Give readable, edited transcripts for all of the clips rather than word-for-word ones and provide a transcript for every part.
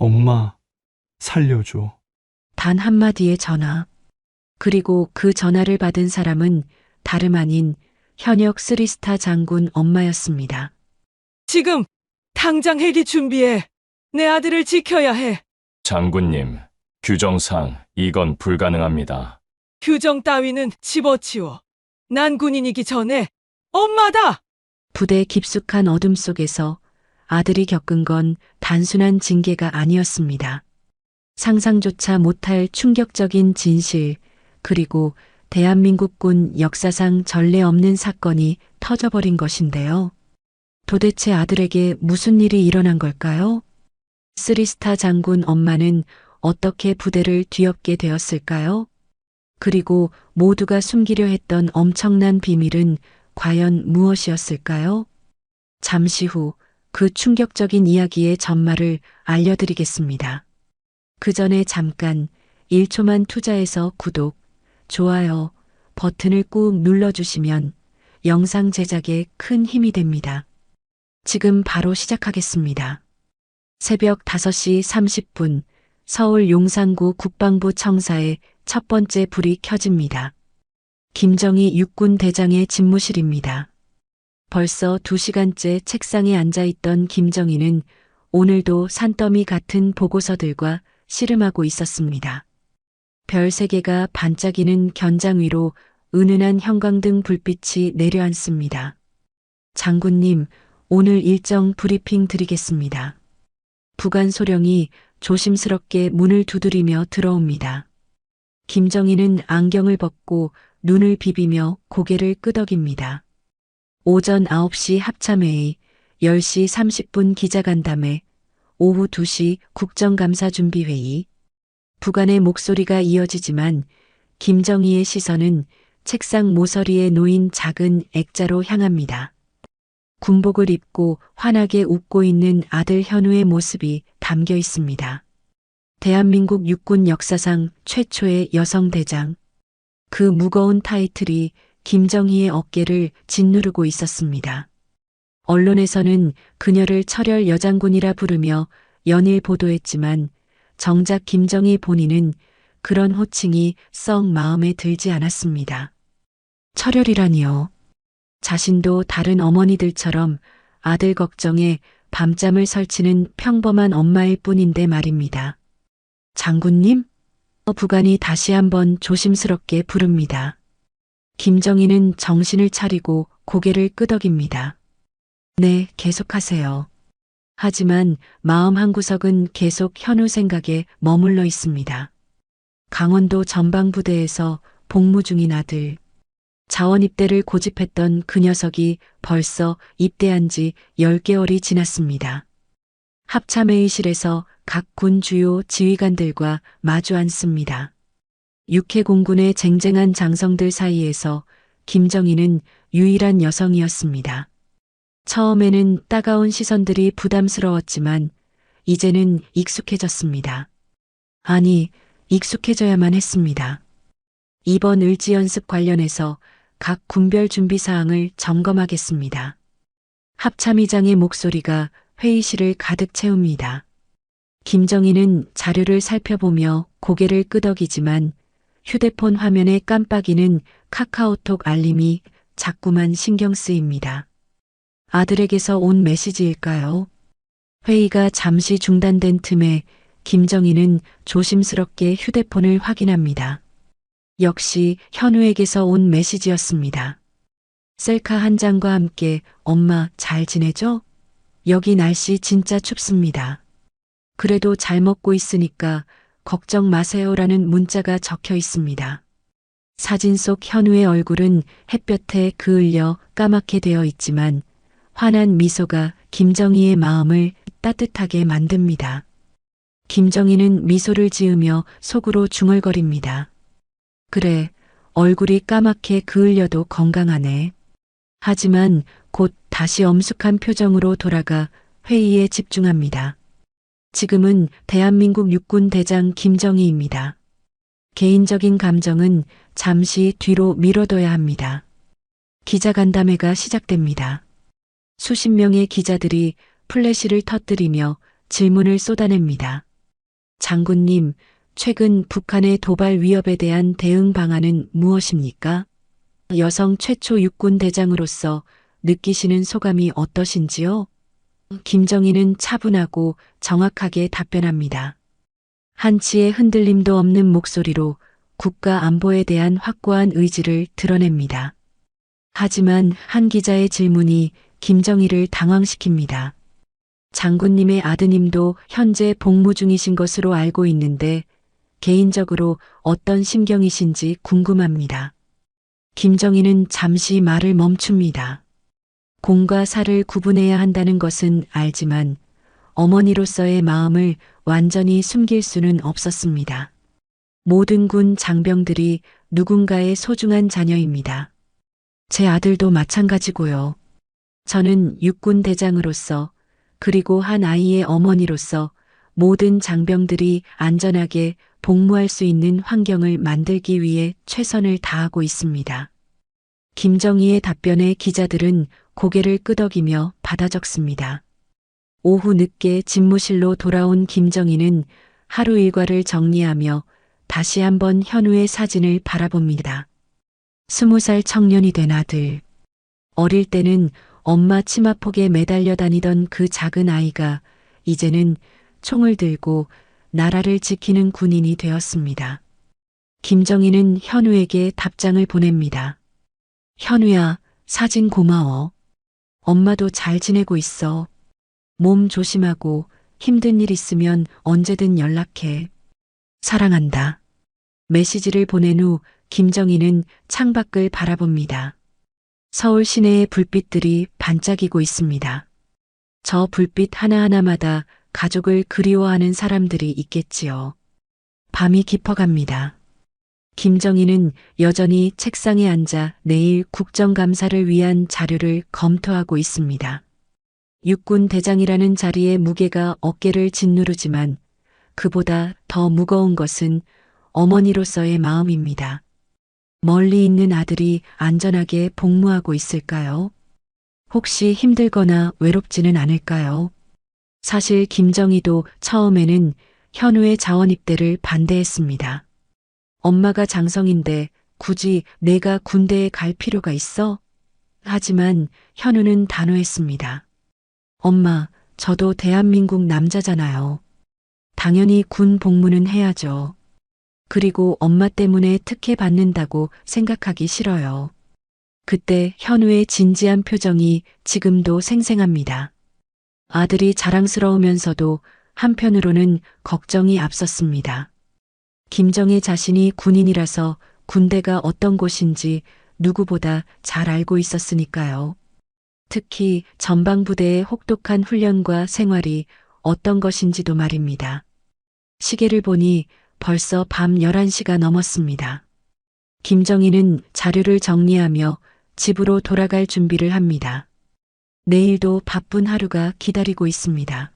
엄마, 살려줘. 단 한마디의 전화. 그리고 그 전화를 받은 사람은 다름 아닌 현역 쓰리스타 장군 엄마였습니다. 지금 당장 헬기 준비해. 내 아들을 지켜야 해. 장군님, 규정상 이건 불가능합니다. 규정 따위는 집어치워. 난 군인이기 전에 엄마다! 부대 깊숙한 어둠 속에서 아들이 겪은 건 단순한 징계가 아니었습니다. 상상조차 못할 충격적인 진실, 그리고 대한민국군 역사상 전례 없는 사건이 터져버린 것인데요. 도대체 아들에게 무슨 일이 일어난 걸까요? 쓰리스타 장군 엄마는 어떻게 부대를 뒤엎게 되었을까요? 그리고 모두가 숨기려 했던 엄청난 비밀은 과연 무엇이었을까요? 잠시 후 그 충격적인 이야기의 전말을 알려드리겠습니다. 그 전에 잠깐 1초만 투자해서 구독, 좋아요 버튼을 꾹 눌러주시면 영상 제작에 큰 힘이 됩니다. 지금 바로 시작하겠습니다. 새벽 5시 30분 서울 용산구 국방부 청사에 첫 번째 불이 켜집니다. 김정희 육군 대장의 집무실입니다. 벌써 2시간째 책상에 앉아있던 김정희는 오늘도 산더미 같은 보고서들과 씨름하고 있었습니다. 별 3개가 반짝이는 견장 위로 은은한 형광등 불빛이 내려앉습니다. 장군님, 오늘 일정 브리핑 드리겠습니다. 부관 소령이 조심스럽게 문을 두드리며 들어옵니다. 김정희는 안경을 벗고 눈을 비비며 고개를 끄덕입니다. 오전 9시 합참회의, 10시 30분 기자간담회, 오후 2시 국정감사준비회의. 부관의 목소리가 이어지지만 김정희의 시선은 책상 모서리에 놓인 작은 액자로 향합니다. 군복을 입고 환하게 웃고 있는 아들 현우의 모습이 담겨 있습니다. 대한민국 육군 역사상 최초의 여성 대장. 그 무거운 타이틀이 김정희의 어깨를 짓누르고 있었습니다. 언론에서는 그녀를 철혈 여장군이라 부르며 연일 보도했지만 정작 김정희 본인은 그런 호칭이 썩 마음에 들지 않았습니다. 철혈이라니요. 자신도 다른 어머니들처럼 아들 걱정에 밤잠을 설치는 평범한 엄마일 뿐인데 말입니다. 장군님? 부관이 다시 한번 조심스럽게 부릅니다. 김정희는 정신을 차리고 고개를 끄덕입니다. 네, 계속하세요. 하지만 마음 한구석은 계속 현우 생각에 머물러 있습니다. 강원도 전방부대에서 복무 중인 아들. 자원 입대를 고집했던 그 녀석이 벌써 입대한 지 10개월이 지났습니다. 합참회의실에서 각 군 주요 지휘관들과 마주 앉습니다. 육해공군의 쟁쟁한 장성들 사이에서 김정희는 유일한 여성이었습니다. 처음에는 따가운 시선들이 부담스러웠지만 이제는 익숙해졌습니다. 아니, 익숙해져야만 했습니다. 이번 을지 연습 관련해서 각 군별 준비 사항을 점검하겠습니다. 합참의장의 목소리가 회의실을 가득 채웁니다. 김정희는 자료를 살펴보며 고개를 끄덕이지만 휴대폰 화면에 깜빡이는 카카오톡 알림이 자꾸만 신경 쓰입니다. 아들에게서 온 메시지일까요? 회의가 잠시 중단된 틈에 김정희는 조심스럽게 휴대폰을 확인합니다. 역시 현우에게서 온 메시지였습니다. 셀카 한 장과 함께 엄마 잘 지내죠? 여기 날씨 진짜 춥습니다. 그래도 잘 먹고 있으니까 걱정 마세요라는 문자가 적혀 있습니다. 사진 속 현우의 얼굴은 햇볕에 그을려 까맣게 되어 있지만 환한 미소가 김정희의 마음을 따뜻하게 만듭니다. 김정희는 미소를 지으며 속으로 중얼거립니다. 그래, 얼굴이 까맣게 그을려도 건강하네. 하지만 곧 다시 엄숙한 표정으로 돌아가 회의에 집중합니다. 지금은 대한민국 육군 대장 김정희입니다. 개인적인 감정은 잠시 뒤로 미뤄둬야 합니다. 기자간담회가 시작됩니다. 수십 명의 기자들이 플래시를 터뜨리며 질문을 쏟아냅니다. 장군님, 최근 북한의 도발 위협에 대한 대응 방안은 무엇입니까? 여성 최초 육군 대장으로서 느끼시는 소감이 어떠신지요? 김정희는 차분하고 정확하게 답변합니다. 한치의 흔들림도 없는 목소리로 국가 안보에 대한 확고한 의지를 드러냅니다. 하지만 한 기자의 질문이 김정희를 당황시킵니다. 장군님의 아드님도 현재 복무 중이신 것으로 알고 있는데 개인적으로 어떤 심경이신지 궁금합니다. 김정희는 잠시 말을 멈춥니다. 공과 사를 구분해야 한다는 것은 알지만 어머니로서의 마음을 완전히 숨길 수는 없었습니다. 모든 군 장병들이 누군가의 소중한 자녀입니다. 제 아들도 마찬가지고요. 저는 육군 대장으로서 그리고 한 아이의 어머니로서 모든 장병들이 안전하게 복무할 수 있는 환경을 만들기 위해 최선을 다하고 있습니다. 김정희의 답변에 기자들은 고개를 끄덕이며 받아 적습니다. 오후 늦게 집무실로 돌아온 김정희는 하루 일과를 정리하며 다시 한번 현우의 사진을 바라봅니다. 20살 청년이 된 아들. 어릴 때는 엄마 치마폭에 매달려 다니던 그 작은 아이가 이제는 총을 들고 나라를 지키는 군인이 되었습니다. 김정희는 현우에게 답장을 보냅니다. 현우야, 사진 고마워. 엄마도 잘 지내고 있어. 몸 조심하고 힘든 일 있으면 언제든 연락해. 사랑한다. 메시지를 보낸 후 김정희는 창밖을 바라봅니다. 서울 시내의 불빛들이 반짝이고 있습니다. 저 불빛 하나하나마다 가족을 그리워하는 사람들이 있겠지요. 밤이 깊어갑니다. 김정희는 여전히 책상에 앉아 내일 국정감사를 위한 자료를 검토하고 있습니다. 육군 대장이라는 자리의 무게가 어깨를 짓누르지만 그보다 더 무거운 것은 어머니로서의 마음입니다. 멀리 있는 아들이 안전하게 복무하고 있을까요? 혹시 힘들거나 외롭지는 않을까요? 사실 김정희도 처음에는 현우의 자원 입대를 반대했습니다. 엄마가 장성인데 굳이 내가 군대에 갈 필요가 있어? 하지만 현우는 단호했습니다. 엄마, 저도 대한민국 남자잖아요. 당연히 군 복무는 해야죠. 그리고 엄마 때문에 특혜 받는다고 생각하기 싫어요. 그때 현우의 진지한 표정이 지금도 생생합니다. 아들이 자랑스러우면서도 한편으로는 걱정이 앞섰습니다. 김정희 자신이 군인이라서 군대가 어떤 곳인지 누구보다 잘 알고 있었으니까요. 특히 전방부대의 혹독한 훈련과 생활이 어떤 것인지도 말입니다. 시계를 보니 벌써 밤 11시가 넘었습니다. 김정희는 자료를 정리하며 집으로 돌아갈 준비를 합니다. 내일도 바쁜 하루가 기다리고 있습니다.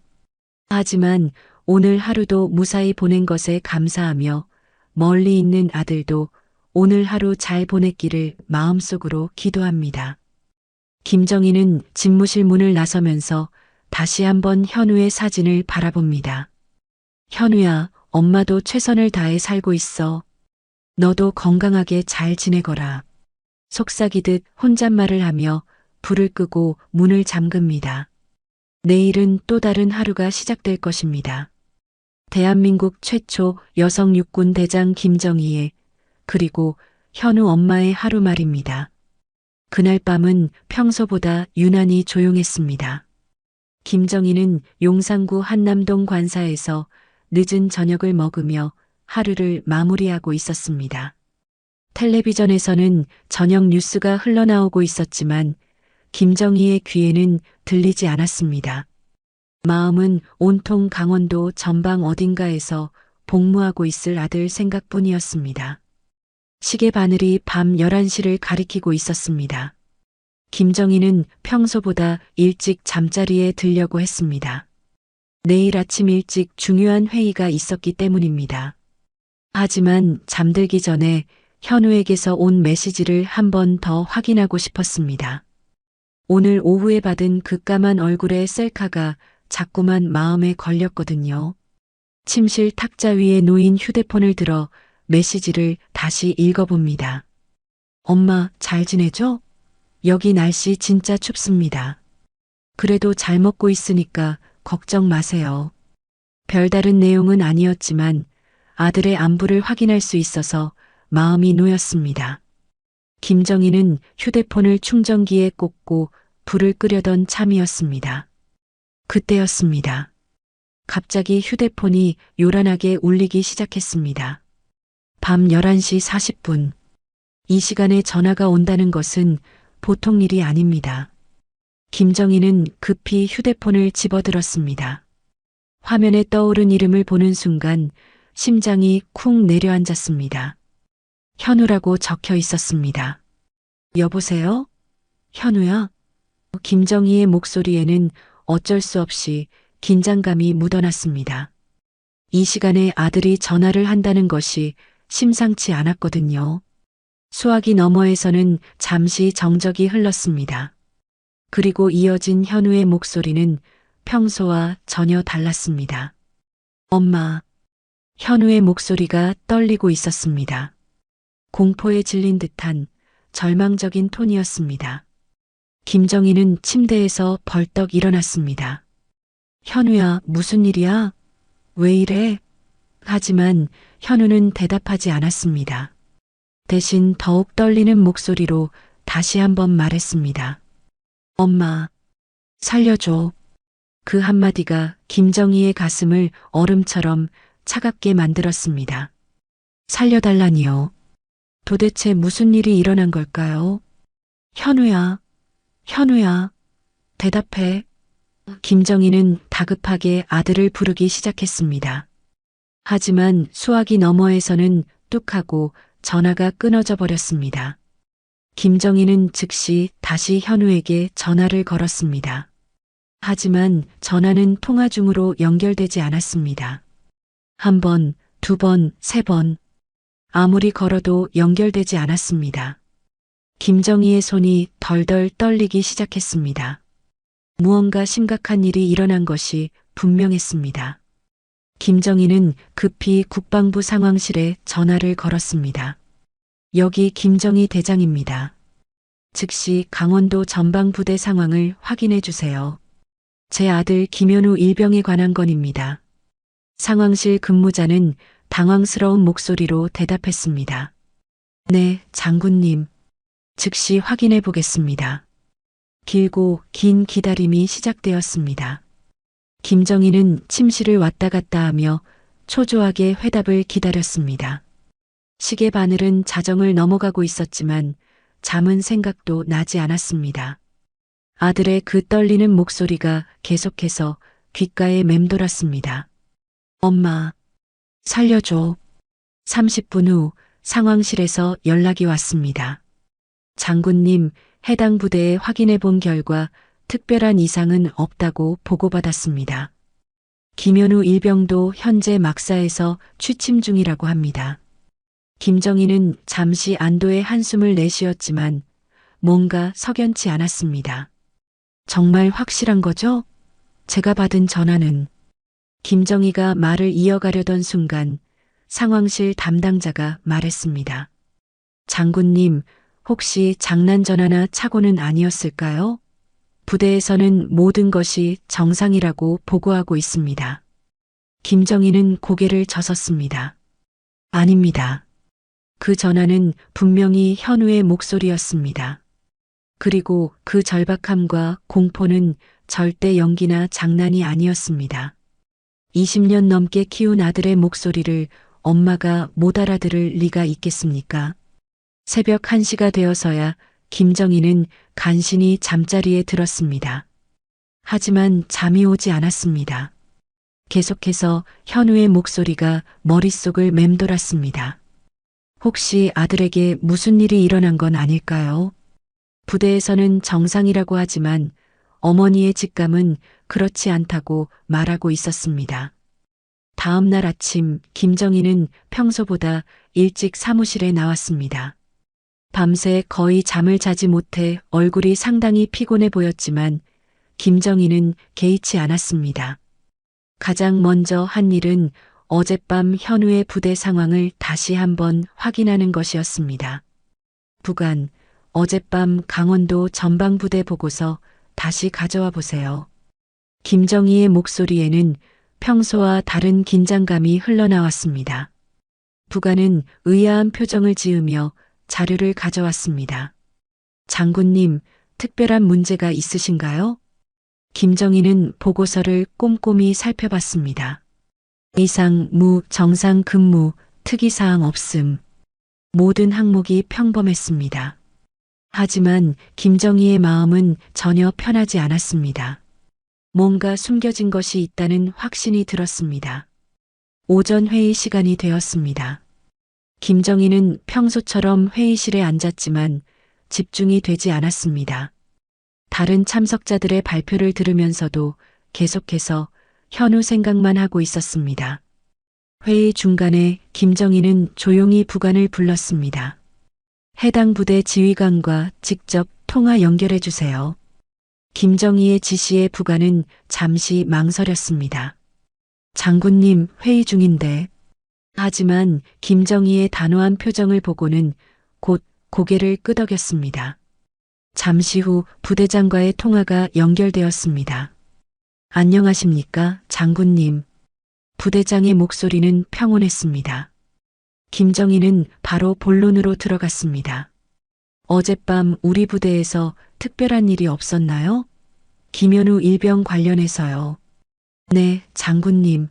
하지만 오늘 하루도 무사히 보낸 것에 감사하며 멀리 있는 아들도 오늘 하루 잘 보냈기를 마음속으로 기도합니다. 김정희는 집무실 문을 나서면서 다시 한번 현우의 사진을 바라봅니다. 현우야, 엄마도 최선을 다해 살고 있어. 너도 건강하게 잘 지내거라. 속삭이듯 혼잣말을 하며 불을 끄고 문을 잠급니다. 내일은 또 다른 하루가 시작될 것입니다. 대한민국 최초 여성 육군 대장 김정희의 그리고 현우 엄마의 하루 말입니다. 그날 밤은 평소보다 유난히 조용했습니다. 김정희는 용산구 한남동 관사에서 늦은 저녁을 먹으며 하루를 마무리하고 있었습니다. 텔레비전에서는 저녁 뉴스가 흘러나오고 있었지만 김정희의 귀에는 들리지 않았습니다. 마음은 온통 강원도 전방 어딘가에서 복무하고 있을 아들 생각뿐이었습니다. 시계 바늘이 밤 11시를 가리키고 있었습니다. 김정희는 평소보다 일찍 잠자리에 들려고 했습니다. 내일 아침 일찍 중요한 회의가 있었기 때문입니다. 하지만 잠들기 전에 현우에게서 온 메시지를 한 번 더 확인하고 싶었습니다. 오늘 오후에 받은 그 까만 얼굴의 셀카가 자꾸만 마음에 걸렸거든요. 침실 탁자 위에 놓인 휴대폰을 들어 메시지를 다시 읽어봅니다. 엄마, 잘 지내죠? 여기 날씨 진짜 춥습니다. 그래도 잘 먹고 있으니까 걱정 마세요. 별다른 내용은 아니었지만 아들의 안부를 확인할 수 있어서 마음이 놓였습니다. 김정희는 휴대폰을 충전기에 꽂고 불을 끄려던 참이었습니다. 그때였습니다. 갑자기 휴대폰이 요란하게 울리기 시작했습니다. 밤 11시 40분. 이 시간에 전화가 온다는 것은 보통 일이 아닙니다. 김정희는 급히 휴대폰을 집어들었습니다. 화면에 떠오른 이름을 보는 순간 심장이 쿵 내려앉았습니다. 현우라고 적혀 있었습니다. 여보세요? 현우야? 김정희의 목소리에는 어쩔 수 없이 긴장감이 묻어났습니다. 이 시간에 아들이 전화를 한다는 것이 심상치 않았거든요. 수화기 너머에서는 잠시 정적이 흘렀습니다. 그리고 이어진 현우의 목소리는 평소와 전혀 달랐습니다. 엄마. 현우의 목소리가 떨리고 있었습니다. 공포에 질린 듯한 절망적인 톤이었습니다. 김정희는 침대에서 벌떡 일어났습니다. 현우야, 무슨 일이야? 왜 이래? 하지만 현우는 대답하지 않았습니다. 대신 더욱 떨리는 목소리로 다시 한번 말했습니다. 엄마, 살려줘. 그 한마디가 김정희의 가슴을 얼음처럼 차갑게 만들었습니다. 살려달라니요. 도대체 무슨 일이 일어난 걸까요? 현우야, 현우야, 대답해. 김정희는 다급하게 아들을 부르기 시작했습니다. 하지만 수화기 너머에서는 뚝하고 전화가 끊어져 버렸습니다. 김정희는 즉시 다시 현우에게 전화를 걸었습니다. 하지만 전화는 통화 중으로 연결되지 않았습니다. 한 번, 두 번, 세 번. 아무리 걸어도 연결되지 않았습니다. 김정희의 손이 덜덜 떨리기 시작했습니다. 무언가 심각한 일이 일어난 것이 분명했습니다. 김정희는 급히 국방부 상황실에 전화를 걸었습니다. 여기 김정희 대장입니다. 즉시 강원도 전방부대 상황을 확인해 주세요. 제 아들 김현우 일병에 관한 건입니다. 상황실 근무자는 당황스러운 목소리로 대답했습니다. 네, 장군님. 즉시 확인해 보겠습니다. 길고 긴 기다림이 시작되었습니다. 김정희는 침실을 왔다 갔다 하며 초조하게 회답을 기다렸습니다. 시계 바늘은 자정을 넘어가고 있었지만 잠은 생각도 나지 않았습니다. 아들의 그 떨리는 목소리가 계속해서 귓가에 맴돌았습니다. 엄마, 살려줘. 30분 후 상황실에서 연락이 왔습니다. 장군님, 해당 부대에 확인해 본 결과 특별한 이상은 없다고 보고받았습니다. 김현우 일병도 현재 막사에서 취침 중이라고 합니다. 김정희는 잠시 안도의 한숨을 내쉬었지만 뭔가 석연치 않았습니다. 정말 확실한 거죠? 제가 받은 전화는. 김정희가 말을 이어가려던 순간 상황실 담당자가 말했습니다. 장군님, 혹시 장난 전화나 착오는 아니었을까요? 부대에서는 모든 것이 정상이라고 보고하고 있습니다. 김정희는 고개를 젓었습니다. 아닙니다. 그 전화는 분명히 현우의 목소리였습니다. 그리고 그 절박함과 공포는 절대 연기나 장난이 아니었습니다. 20년 넘게 키운 아들의 목소리를 엄마가 못 알아들을 리가 있겠습니까? 새벽 1시가 되어서야 김정희는 간신히 잠자리에 들었습니다. 하지만 잠이 오지 않았습니다. 계속해서 현우의 목소리가 머릿속을 맴돌았습니다. 혹시 아들에게 무슨 일이 일어난 건 아닐까요? 부대에서는 정상이라고 하지만 어머니의 직감은 그렇지 않다고 말하고 있었습니다. 다음 날 아침 김정희는 평소보다 일찍 사무실에 나왔습니다. 밤새 거의 잠을 자지 못해 얼굴이 상당히 피곤해 보였지만 김정희는 개의치 않았습니다. 가장 먼저 한 일은 어젯밤 현우의 부대 상황을 다시 한번 확인하는 것이었습니다. 부관, 어젯밤 강원도 전방부대 보고서 다시 가져와 보세요. 김정희의 목소리에는 평소와 다른 긴장감이 흘러나왔습니다. 부관은 의아한 표정을 지으며 자료를 가져왔습니다. 장군님, 특별한 문제가 있으신가요? 김정희는 보고서를 꼼꼼히 살펴봤습니다. 이상, 무, 정상 근무, 특이사항 없음. 모든 항목이 평범했습니다. 하지만 김정희의 마음은 전혀 편하지 않았습니다. 뭔가 숨겨진 것이 있다는 확신이 들었습니다. 오전 회의 시간이 되었습니다. 김정희는 평소처럼 회의실에 앉았지만 집중이 되지 않았습니다. 다른 참석자들의 발표를 들으면서도 계속해서 현우 생각만 하고 있었습니다. 회의 중간에 김정희는 조용히 부관을 불렀습니다. 해당 부대 지휘관과 직접 통화 연결해 주세요. 김정희의 지시에 부관은 잠시 망설였습니다. 장군님, 회의 중인데. 하지만 김정희의 단호한 표정을 보고는 곧 고개를 끄덕였습니다. 잠시 후 부대장과의 통화가 연결되었습니다. 안녕하십니까, 장군님. 부대장의 목소리는 평온했습니다. 김정희는 바로 본론으로 들어갔습니다. 어젯밤 우리 부대에서 특별한 일이 없었나요? 김현우 일병 관련해서요. 네, 장군님.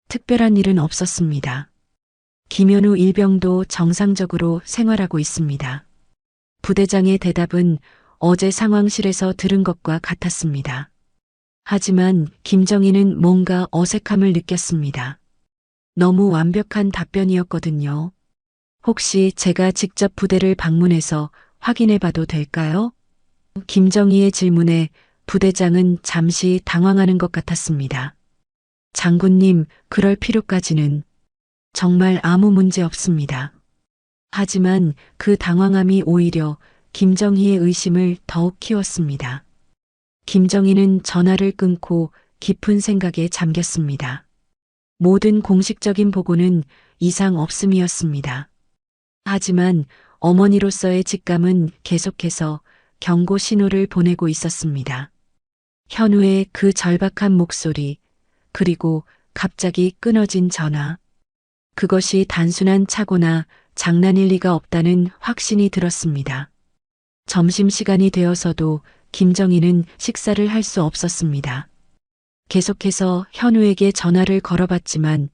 특별한 일은 없었습니다. 김현우 일병도 정상적으로 생활하고 있습니다. 부대장의 대답은 어제 상황실에서 들은 것과 같았습니다. 하지만 김정희는 뭔가 어색함을 느꼈습니다. 너무 완벽한 답변이었거든요. 혹시 제가 직접 부대를 방문해서 확인해 봐도 될까요? 김정희의 질문에 부대장은 잠시 당황하는 것 같았습니다. 장군님, 그럴 필요까지는 정말 아무 문제 없습니다. 하지만 그 당황함이 오히려 김정희의 의심을 더욱 키웠습니다. 김정희는 전화를 끊고 깊은 생각에 잠겼습니다. 모든 공식적인 보고는 이상 없음이었습니다. 하지만 어머니로서의 직감은 계속해서 경고 신호를 보내고 있었습니다. 현우의 그 절박한 목소리, 그리고 갑자기 끊어진 전화. 그것이 단순한 착오나 장난일 리가 없다는 확신이 들었습니다. 점심시간이 되어서도 김정희는 식사를 할 수 없었습니다. 계속해서 현우에게 전화를 걸어봤지만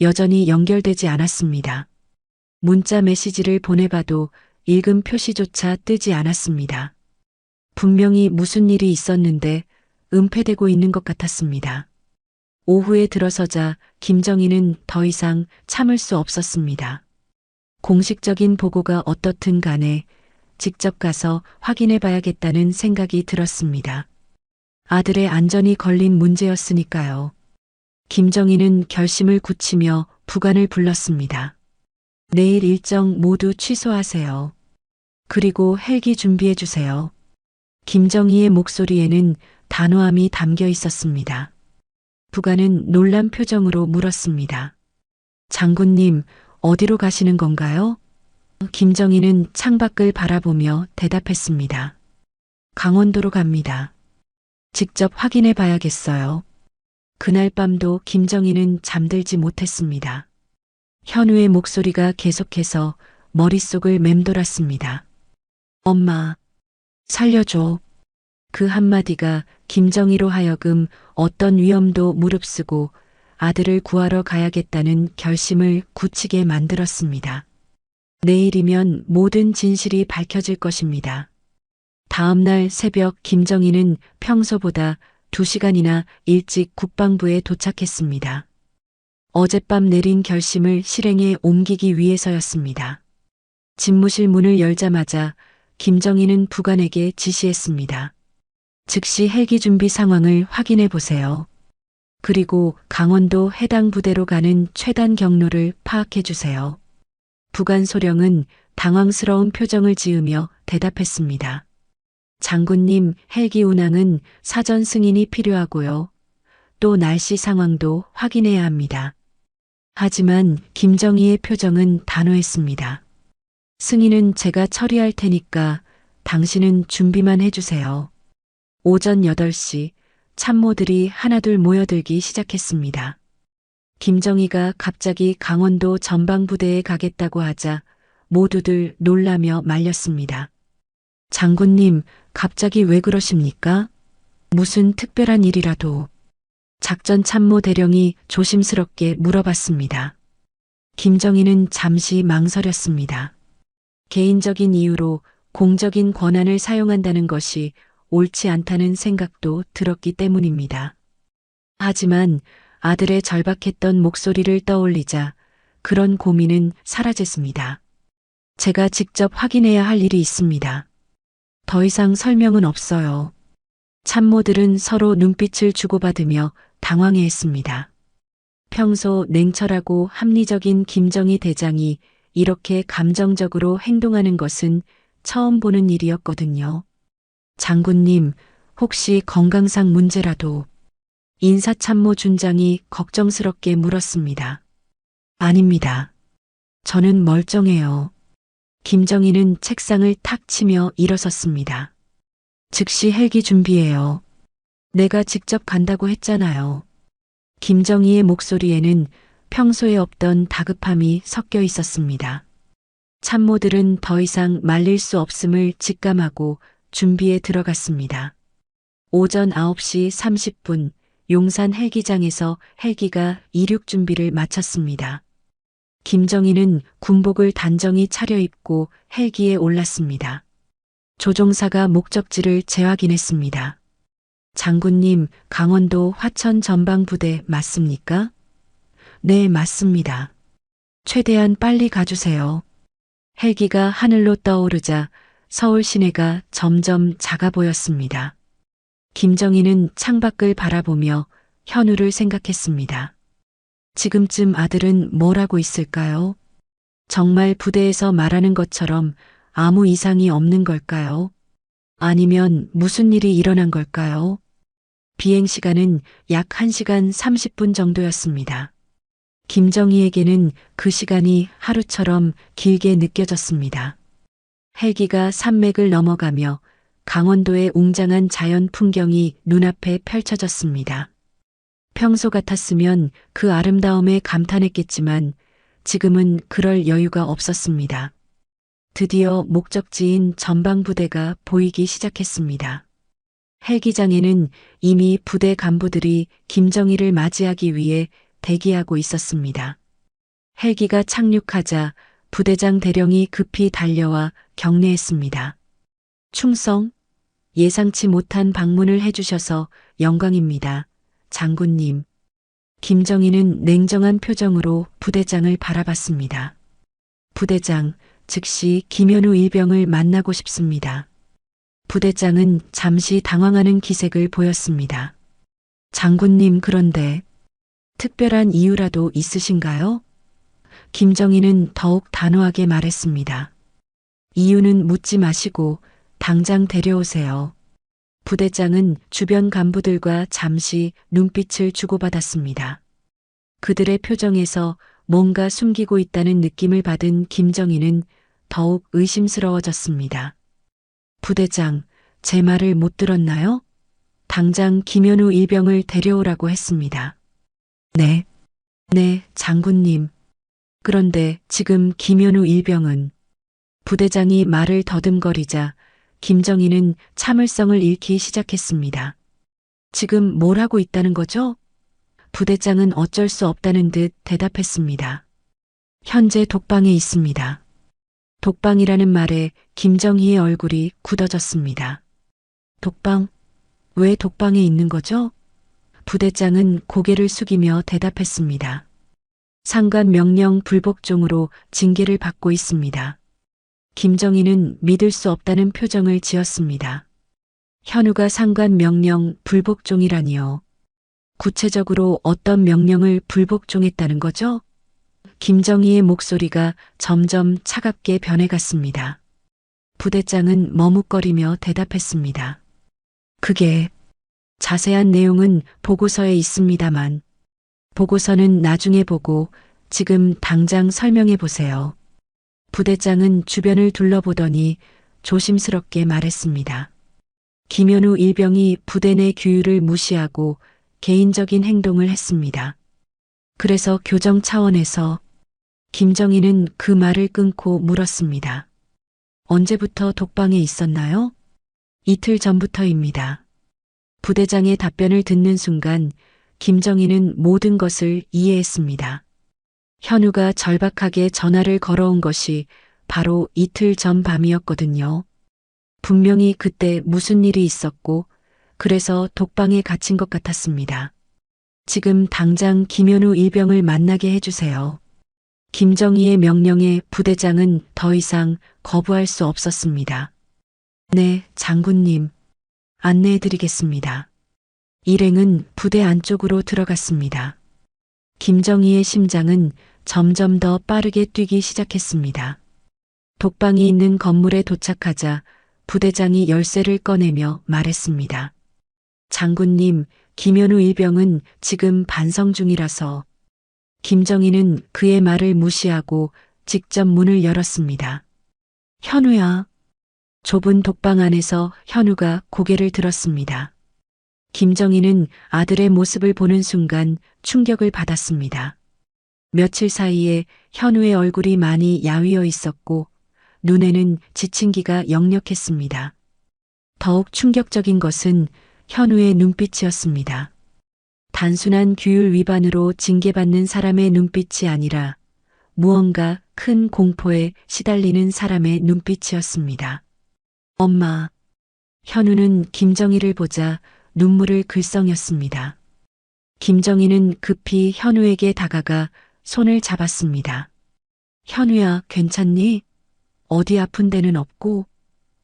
여전히 연결되지 않았습니다. 문자 메시지를 보내봐도 읽음 표시조차 뜨지 않았습니다. 분명히 무슨 일이 있었는데 은폐되고 있는 것 같았습니다. 오후에 들어서자 김정희는 더 이상 참을 수 없었습니다. 공식적인 보고가 어떻든 간에 직접 가서 확인해 봐야겠다는 생각이 들었습니다. 아들의 안전이 걸린 문제였으니까요. 김정희는 결심을 굳히며 부관을 불렀습니다. 내일 일정 모두 취소하세요. 그리고 헬기 준비해 주세요. 김정희의 목소리에는 단호함이 담겨 있었습니다. 부관은 놀란 표정으로 물었습니다. 장군님, 어디로 가시는 건가요? 김정희는 창밖을 바라보며 대답했습니다. 강원도로 갑니다. 직접 확인해 봐야겠어요. 그날 밤도 김정희는 잠들지 못했습니다. 현우의 목소리가 계속해서 머릿속을 맴돌았습니다. 엄마, 살려줘. 그 한마디가 김정희로 하여금 어떤 위험도 무릅쓰고 아들을 구하러 가야겠다는 결심을 굳히게 만들었습니다. 내일이면 모든 진실이 밝혀질 것입니다. 다음 날 새벽 김정희는 평소보다 2시간이나 일찍 국방부에 도착했습니다. 어젯밤 내린 결심을 실행에 옮기기 위해서였습니다. 집무실 문을 열자마자 김정희는 부관에게 지시했습니다. 즉시 헬기 준비 상황을 확인해 보세요. 그리고 강원도 해당 부대로 가는 최단 경로를 파악해 주세요. 부관 소령은 당황스러운 표정을 지으며 대답했습니다. 장군님, 헬기 운항은 사전 승인이 필요하고요. 또 날씨 상황도 확인해야 합니다. 하지만 김정희의 표정은 단호했습니다. 승인은 제가 처리할 테니까 당신은 준비만 해주세요. 오전 8시 참모들이 하나둘 모여들기 시작했습니다. 김정희가 갑자기 강원도 전방부대에 가겠다고 하자 모두들 놀라며 말렸습니다. 장군님, 갑자기 왜 그러십니까? 무슨 특별한 일이라도. 작전 참모 대령이 조심스럽게 물어봤습니다. 김정희는 잠시 망설였습니다. 개인적인 이유로 공적인 권한을 사용한다는 것이 옳지 않다는 생각도 들었기 때문입니다. 하지만 아들의 절박했던 목소리를 떠올리자 그런 고민은 사라졌습니다. 제가 직접 확인해야 할 일이 있습니다. 더 이상 설명은 없어요. 참모들은 서로 눈빛을 주고받으며 당황해했습니다. 평소 냉철하고 합리적인 김정희 대장이 이렇게 감정적으로 행동하는 것은 처음 보는 일이었거든요. 장군님, 혹시 건강상 문제라도? 인사참모 준장이 걱정스럽게 물었습니다. 아닙니다. 저는 멀쩡해요. 김정희는 책상을 탁 치며 일어섰습니다. 즉시 헬기 준비해요. 내가 직접 간다고 했잖아요. 김정희의 목소리에는 평소에 없던 다급함이 섞여 있었습니다. 참모들은 더 이상 말릴 수 없음을 직감하고 준비에 들어갔습니다. 오전 9시 30분 용산 헬기장에서 헬기가 이륙 준비를 마쳤습니다. 김정희는 군복을 단정히 차려입고 헬기에 올랐습니다. 조종사가 목적지를 재확인했습니다. 장군님, 강원도 화천 전방부대 맞습니까? 네, 맞습니다. 최대한 빨리 가주세요. 헬기가 하늘로 떠오르자 서울 시내가 점점 작아 보였습니다. 김정희는 창밖을 바라보며 현우를 생각했습니다. 지금쯤 아들은 뭘 하고 있을까요? 정말 부대에서 말하는 것처럼 아무 이상이 없는 걸까요? 아니면 무슨 일이 일어난 걸까요? 비행 시간은 약 1시간 30분 정도였습니다. 김정희에게는 그 시간이 하루처럼 길게 느껴졌습니다. 헬기가 산맥을 넘어가며 강원도의 웅장한 자연 풍경이 눈앞에 펼쳐졌습니다. 평소 같았으면 그 아름다움에 감탄했겠지만 지금은 그럴 여유가 없었습니다. 드디어 목적지인 전방부대가 보이기 시작했습니다. 헬기장에는 이미 부대 간부들이 김정희를 맞이하기 위해 대기하고 있었습니다. 헬기가 착륙하자 부대장 대령이 급히 달려와 격려했습니다. 충성, 예상치 못한 방문을 해주셔서 영광입니다. 장군님. 김정희는 냉정한 표정으로 부대장을 바라봤습니다. 부대장, 즉시 김현우 일병을 만나고 싶습니다. 부대장은 잠시 당황하는 기색을 보였습니다. 장군님, 그런데 특별한 이유라도 있으신가요? 김정희는 더욱 단호하게 말했습니다. 이유는 묻지 마시고 당장 데려오세요. 부대장은 주변 간부들과 잠시 눈빛을 주고받았습니다. 그들의 표정에서 뭔가 숨기고 있다는 느낌을 받은 김정희는 더욱 의심스러워졌습니다. 부대장, 제 말을 못 들었나요? 당장 김현우 일병을 데려오라고 했습니다. 네, 장군님. 그런데 지금 김현우 일병은? 부대장이 말을 더듬거리자 김정희는 참을성을 잃기 시작했습니다. 지금 뭘 하고 있다는 거죠? 부대장은 어쩔 수 없다는 듯 대답했습니다. 현재 독방에 있습니다. 독방이라는 말에 김정희의 얼굴이 굳어졌습니다. 독방? 왜 독방에 있는 거죠? 부대장은 고개를 숙이며 대답했습니다. 상관 명령 불복종으로 징계를 받고 있습니다. 김정희는 믿을 수 없다는 표정을 지었습니다. 현우가 상관 명령 불복종이라니요. 구체적으로 어떤 명령을 불복종했다는 거죠? 김정희의 목소리가 점점 차갑게 변해갔습니다. 부대장은 머뭇거리며 대답했습니다. 그게 자세한 내용은 보고서에 있습니다만 보고서는 나중에 보고 지금 당장 설명해 보세요. 부대장은 주변을 둘러보더니 조심스럽게 말했습니다. 김현우 일병이 부대 내 규율을 무시하고 개인적인 행동을 했습니다. 그래서 교정 차원에서 김정희는 그 말을 끊고 물었습니다. 언제부터 독방에 있었나요? 이틀 전부터입니다. 부대장의 답변을 듣는 순간 김정희는 모든 것을 이해했습니다. 현우가 절박하게 전화를 걸어온 것이 바로 이틀 전 밤이었거든요. 분명히 그때 무슨 일이 있었고 그래서 독방에 갇힌 것 같았습니다. 지금 당장 김현우 일병을 만나게 해주세요. 김정희의 명령에 부대장은 더 이상 거부할 수 없었습니다. 네, 장군님. 안내해드리겠습니다. 일행은 부대 안쪽으로 들어갔습니다. 김정희의 심장은 점점 더 빠르게 뛰기 시작했습니다. 독방이 있는 건물에 도착하자 부대장이 열쇠를 꺼내며 말했습니다. 장군님, 김현우 일병은 지금 반성 중이라서. 김정희는 그의 말을 무시하고 직접 문을 열었습니다. 현우야. 좁은 독방 안에서 현우가 고개를 들었습니다. 김정희는 아들의 모습을 보는 순간 충격을 받았습니다. 며칠 사이에 현우의 얼굴이 많이 야위어 있었고 눈에는 지친기가 역력했습니다. 더욱 충격적인 것은 현우의 눈빛이었습니다. 단순한 규율 위반으로 징계받는 사람의 눈빛이 아니라 무언가 큰 공포에 시달리는 사람의 눈빛이었습니다. 엄마. 현우는 김정희를 보자 눈물을 글썽였습니다. 김정희는 급히 현우에게 다가가 손을 잡았습니다. 현우야, 괜찮니? 어디 아픈 데는 없고?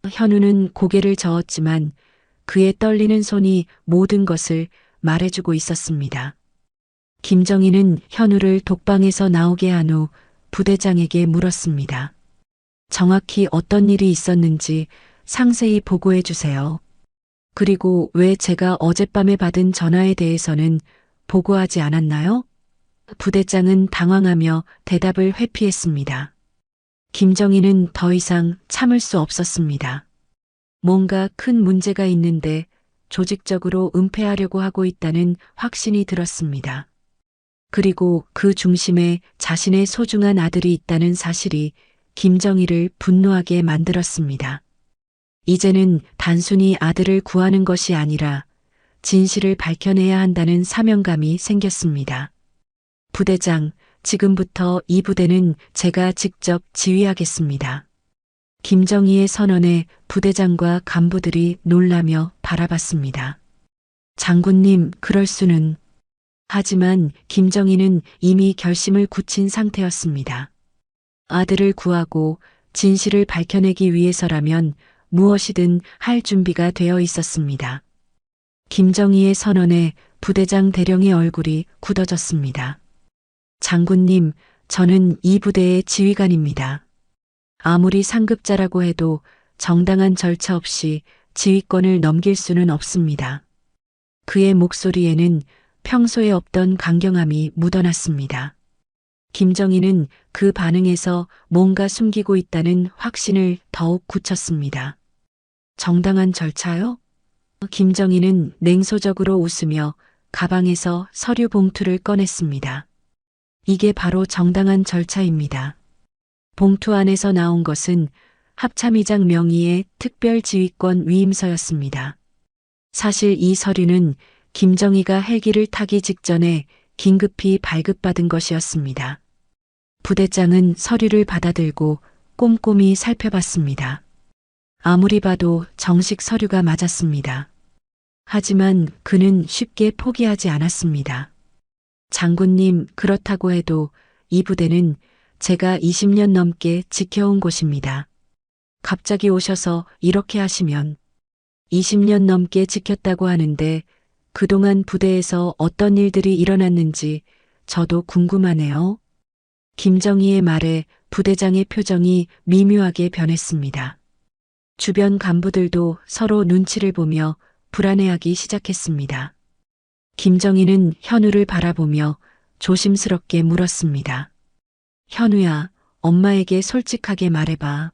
현우는 고개를 저었지만 그의 떨리는 손이 모든 것을 말해주고 있었습니다. 김정희는 현우를 독방에서 나오게 한 후 부대장에게 물었습니다. 정확히 어떤 일이 있었는지 상세히 보고해 주세요. 그리고 왜 제가 어젯밤에 받은 전화에 대해서는 보고하지 않았나요? 부대장은 당황하며 대답을 회피했습니다. 김정희는 더 이상 참을 수 없었습니다. 뭔가 큰 문제가 있는데 조직적으로 은폐하려고 하고 있다는 확신이 들었습니다. 그리고 그 중심에 자신의 소중한 아들이 있다는 사실이 김정희를 분노하게 만들었습니다. 이제는 단순히 아들을 구하는 것이 아니라 진실을 밝혀내야 한다는 사명감이 생겼습니다. 부대장, 지금부터 이 부대는 제가 직접 지휘하겠습니다. 김정희의 선언에 부대장과 간부들이 놀라며 바라봤습니다. 장군님, 그럴 수는. 하지만 김정희는 이미 결심을 굳힌 상태였습니다. 아들을 구하고 진실을 밝혀내기 위해서라면 무엇이든 할 준비가 되어 있었습니다. 김정희의 선언에 부대장 대령의 얼굴이 굳어졌습니다. 장군님, 저는 이 부대의 지휘관입니다. 아무리 상급자라고 해도 정당한 절차 없이 지휘권을 넘길 수는 없습니다. 그의 목소리에는 평소에 없던 강경함이 묻어났습니다. 김정희는 그 반응에서 뭔가 숨기고 있다는 확신을 더욱 굳혔습니다. 정당한 절차요? 김정희는 냉소적으로 웃으며 가방에서 서류 봉투를 꺼냈습니다. 이게 바로 정당한 절차입니다. 봉투 안에서 나온 것은 합참의장 명의의 특별지휘권 위임서였습니다. 사실 이 서류는 김정희가 헬기를 타기 직전에 긴급히 발급받은 것이었습니다. 부대장은 서류를 받아들고 꼼꼼히 살펴봤습니다. 아무리 봐도 정식 서류가 맞았습니다. 하지만 그는 쉽게 포기하지 않았습니다. 장군님, 그렇다고 해도 이 부대는 제가 20년 넘게 지켜온 곳입니다. 갑자기 오셔서 이렇게 하시면 20년 넘게 지켰다고 하는데 그동안 부대에서 어떤 일들이 일어났는지 저도 궁금하네요. 김정희의 말에 부대장의 표정이 미묘하게 변했습니다. 주변 간부들도 서로 눈치를 보며 불안해하기 시작했습니다. 김정희는 현우를 바라보며 조심스럽게 물었습니다. 현우야, 엄마에게 솔직하게 말해봐.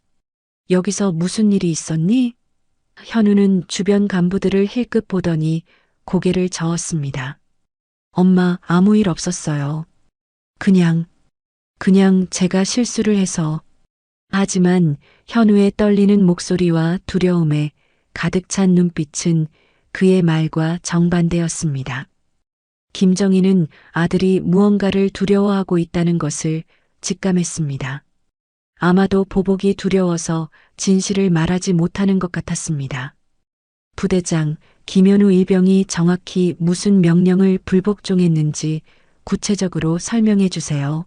여기서 무슨 일이 있었니? 현우는 주변 간부들을 힐끗 보더니 고개를 저었습니다. 엄마, 아무 일 없었어요. 그냥 제가 실수를 해서. 하지만 현우의 떨리는 목소리와 두려움에 가득 찬 눈빛은 그의 말과 정반대였습니다. 김정희는 아들이 무언가를 두려워하고 있다는 것을 직감했습니다. 아마도 보복이 두려워서 진실을 말하지 못하는 것 같았습니다. 부대장, 김현우 일병이 정확히 무슨 명령을 불복종했는지 구체적으로 설명해 주세요.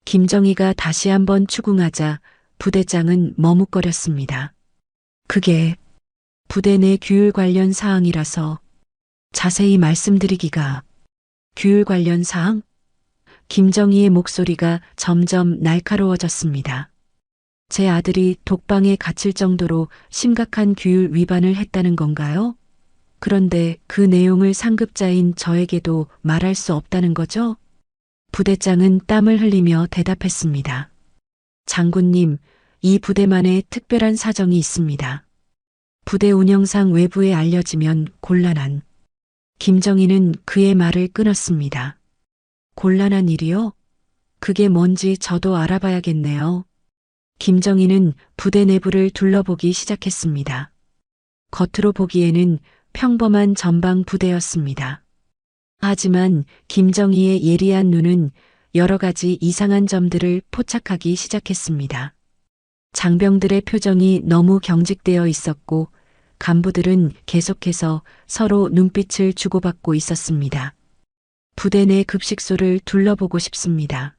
김정희가 다시 한번 추궁하자 부대장은 머뭇거렸습니다. 그게 부대 내 규율 관련 사항이라서 자세히 말씀드리기가. 규율 관련 사항? 김정희의 목소리가 점점 날카로워졌습니다. 제 아들이 독방에 갇힐 정도로 심각한 규율 위반을 했다는 건가요? 그런데 그 내용을 상급자인 저에게도 말할 수 없다는 거죠? 부대장은 땀을 흘리며 대답했습니다. 장군님, 이 부대만의 특별한 사정이 있습니다. 부대 운영상 외부에 알려지면 곤란한. 김정희는 그의 말을 끊었습니다. 곤란한 일이요? 그게 뭔지 저도 알아봐야겠네요. 김정희는 부대 내부를 둘러보기 시작했습니다. 겉으로 보기에는 평범한 전방 부대였습니다. 하지만 김정희의 예리한 눈은 여러 가지 이상한 점들을 포착하기 시작했습니다. 장병들의 표정이 너무 경직되어 있었고 간부들은 계속해서 서로 눈빛을 주고받고 있었습니다. 부대 내 급식소를 둘러보고 싶습니다.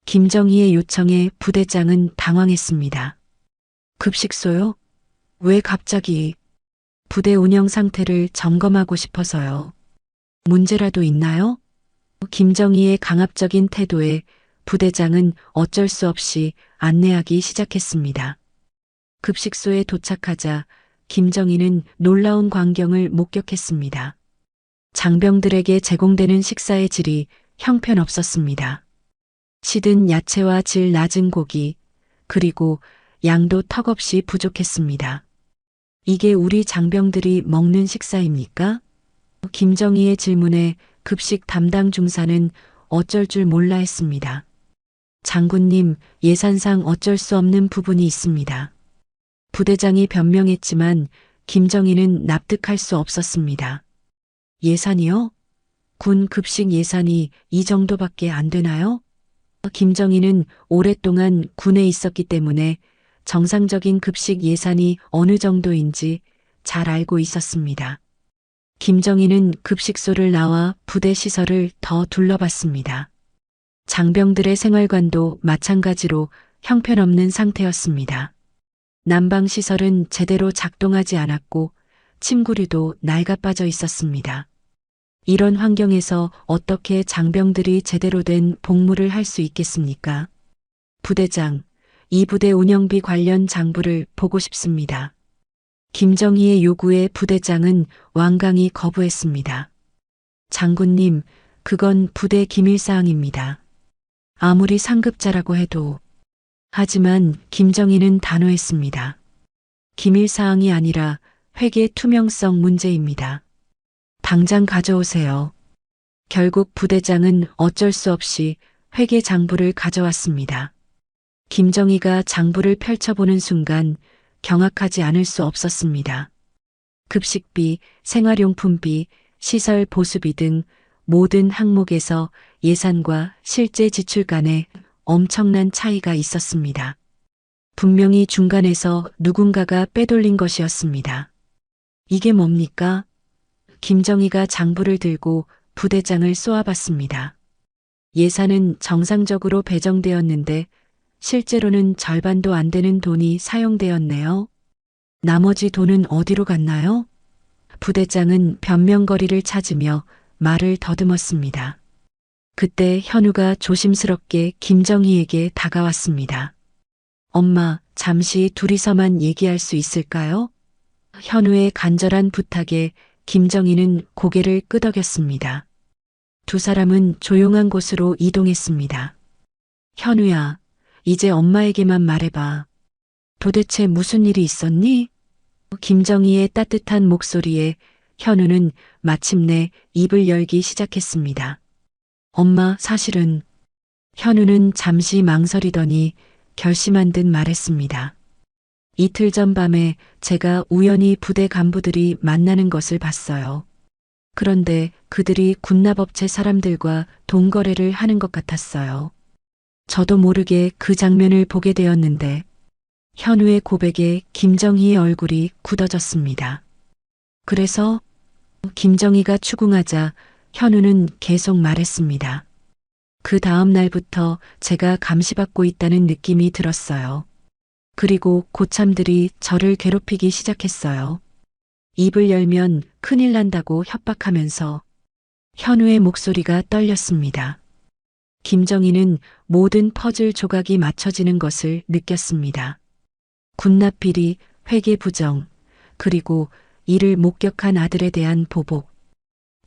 김정희의 요청에 부대장은 당황했습니다. 급식소요? 왜 갑자기? 부대 운영 상태를 점검하고 싶어서요. 문제라도 있나요? 김정희의 강압적인 태도에 부대장은 어쩔 수 없이 안내하기 시작했습니다. 급식소에 도착하자 김정희는 놀라운 광경을 목격했습니다. 장병들에게 제공되는 식사의 질이 형편없었습니다. 시든 야채와 질 낮은 고기, 그리고 양도 턱없이 부족했습니다. 이게 우리 장병들이 먹는 식사입니까? 김정희의 질문에 급식 담당 중사는 어쩔 줄 몰라 했습니다. 장군님, 예산상 어쩔 수 없는 부분이 있습니다. 부대장이 변명했지만 김정희는 납득할 수 없었습니다. 예산이요? 군 급식 예산이 이 정도밖에 안 되나요? 김정희는 오랫동안 군에 있었기 때문에 정상적인 급식 예산이 어느 정도인지 잘 알고 있었습니다. 김정희는 급식소를 나와 부대 시설을 더 둘러봤습니다. 장병들의 생활관도 마찬가지로 형편없는 상태였습니다. 난방시설은 제대로 작동하지 않았고 침구류도 낡아빠져 있었습니다. 이런 환경에서 어떻게 장병들이 제대로 된 복무를 할 수 있겠습니까? 부대장, 이 부대 운영비 관련 장부를 보고 싶습니다. 김정희의 요구에 부대장은 완강히 거부했습니다. 장군님, 그건 부대 기밀사항입니다. 아무리 상급자라고 해도. 하지만 김정희는 단호했습니다. 기밀사항이 아니라 회계 투명성 문제입니다. 당장 가져오세요. 결국 부대장은 어쩔 수 없이 회계 장부를 가져왔습니다. 김정희가 장부를 펼쳐보는 순간 경악하지 않을 수 없었습니다. 급식비, 생활용품비, 시설 보수비 등 모든 항목에서 예산과 실제 지출 간에 엄청난 차이가 있었습니다. 분명히 중간에서 누군가가 빼돌린 것이었습니다. 이게 뭡니까? 김정희가 장부를 들고 부대장을 쏘아봤습니다. 예산은 정상적으로 배정되었는데 실제로는 절반도 안 되는 돈이 사용되었네요. 나머지 돈은 어디로 갔나요? 부대장은 변명거리를 찾으며 말을 더듬었습니다. 그때 현우가 조심스럽게 김정희에게 다가왔습니다. 엄마, 잠시 둘이서만 얘기할 수 있을까요? 현우의 간절한 부탁에 김정희는 고개를 끄덕였습니다. 두 사람은 조용한 곳으로 이동했습니다. 현우야, 이제 엄마에게만 말해봐. 도대체 무슨 일이 있었니? 김정희의 따뜻한 목소리에 현우는 마침내 입을 열기 시작했습니다. 엄마, 사실은. 현우는 잠시 망설이더니 결심한 듯 말했습니다. 이틀 전 밤에 제가 우연히 부대 간부들이 만나는 것을 봤어요. 그런데 그들이 군납업체 사람들과 돈거래를 하는 것 같았어요. 저도 모르게 그 장면을 보게 되었는데 현우의 고백에 김정희의 얼굴이 굳어졌습니다. 그래서 김정희가 추궁하자 현우는 계속 말했습니다. 그 다음 날부터 제가 감시받고 있다는 느낌이 들었어요. 그리고 고참들이 저를 괴롭히기 시작했어요. 입을 열면 큰일 난다고 협박하면서 현우의 목소리가 떨렸습니다. 김정희는 모든 퍼즐 조각이 맞춰지는 것을 느꼈습니다. 군납비리, 회계 부정, 그리고 이를 목격한 아들에 대한 보복.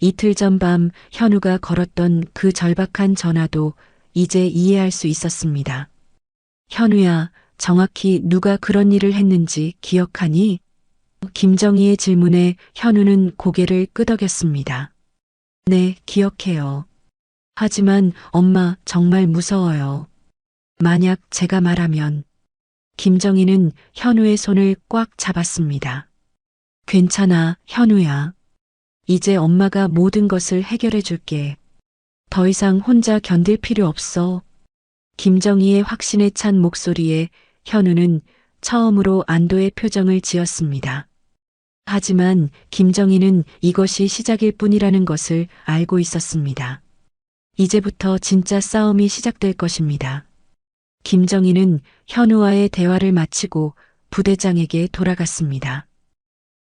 이틀 전 밤 현우가 걸었던 그 절박한 전화도 이제 이해할 수 있었습니다. 현우야, 정확히 누가 그런 일을 했는지 기억하니? 김정희의 질문에 현우는 고개를 끄덕였습니다. 네, 기억해요. 하지만 엄마, 정말 무서워요. 만약 제가 말하면. 김정희는 현우의 손을 꽉 잡았습니다. 괜찮아, 현우야. 이제 엄마가 모든 것을 해결해 줄게. 더 이상 혼자 견딜 필요 없어. 김정희의 확신에 찬 목소리에 현우는 처음으로 안도의 표정을 지었습니다. 하지만 김정희는 이것이 시작일 뿐이라는 것을 알고 있었습니다. 이제부터 진짜 싸움이 시작될 것입니다. 김정희는 현우와의 대화를 마치고 부대장에게 돌아갔습니다.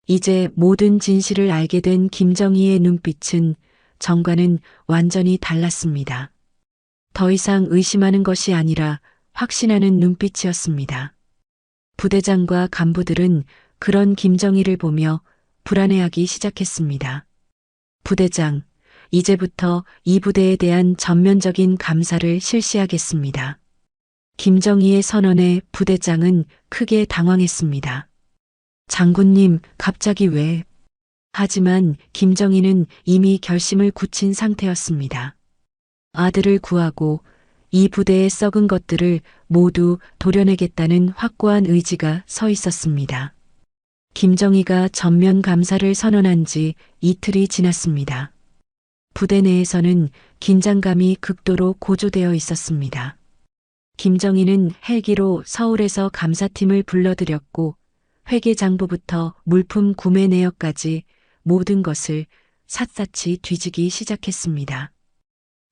이제 모든 진실을 알게 된 김정희의 눈빛은 전과는 완전히 달랐습니다. 더 이상 의심하는 것이 아니라 확신하는 눈빛이었습니다. 부대장과 간부들은 그런 김정희를 보며 불안해하기 시작했습니다. 부대장, 이제부터 이 부대에 대한 전면적인 감사를 실시하겠습니다. 김정희의 선언에 부대장은 크게 당황했습니다. 장군님, 갑자기 왜? 하지만 김정희는 이미 결심을 굳힌 상태였습니다. 아들을 구하고 이 부대의 썩은 것들을 모두 도려내겠다는 확고한 의지가 서 있었습니다. 김정희가 전면 감사를 선언한 지 이틀이 지났습니다. 부대 내에서는 긴장감이 극도로 고조되어 있었습니다. 김정희는 헬기로 서울에서 감사팀을 불러들였고 회계장부부터 물품 구매 내역까지 모든 것을 샅샅이 뒤지기 시작했습니다.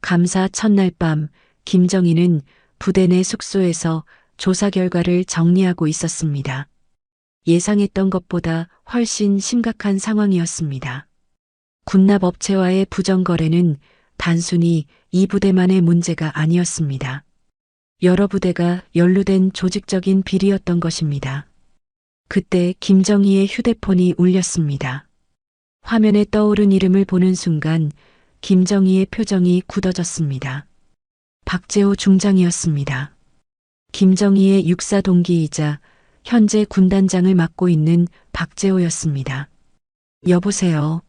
감사 첫날 밤 김정희는 부대 내 숙소에서 조사 결과를 정리하고 있었습니다. 예상했던 것보다 훨씬 심각한 상황이었습니다. 군납업체와의 부정거래는 단순히 이 부대만의 문제가 아니었습니다. 여러 부대가 연루된 조직적인 비리였던 것입니다. 그때 김정희의 휴대폰이 울렸습니다. 화면에 떠오른 이름을 보는 순간 김정희의 표정이 굳어졌습니다. 박재호 중장이었습니다. 김정희의 육사 동기이자 현재 군단장을 맡고 있는 박재호였습니다. 여보세요.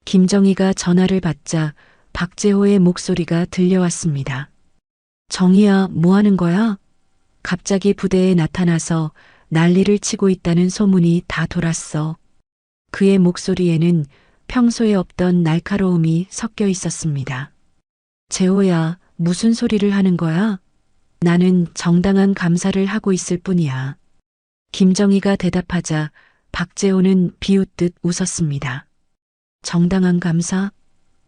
김정희가 전화를 받자 박재호의 목소리가 들려왔습니다. 정희야, 뭐 하는 거야? 갑자기 부대에 나타나서 난리를 치고 있다는 소문이 다 돌았어. 그의 목소리에는 평소에 없던 날카로움이 섞여 있었습니다. 재호야, 무슨 소리를 하는 거야? 나는 정당한 감사를 하고 있을 뿐이야. 김정희가 대답하자 박재호는 비웃듯 웃었습니다. 정당한 감사?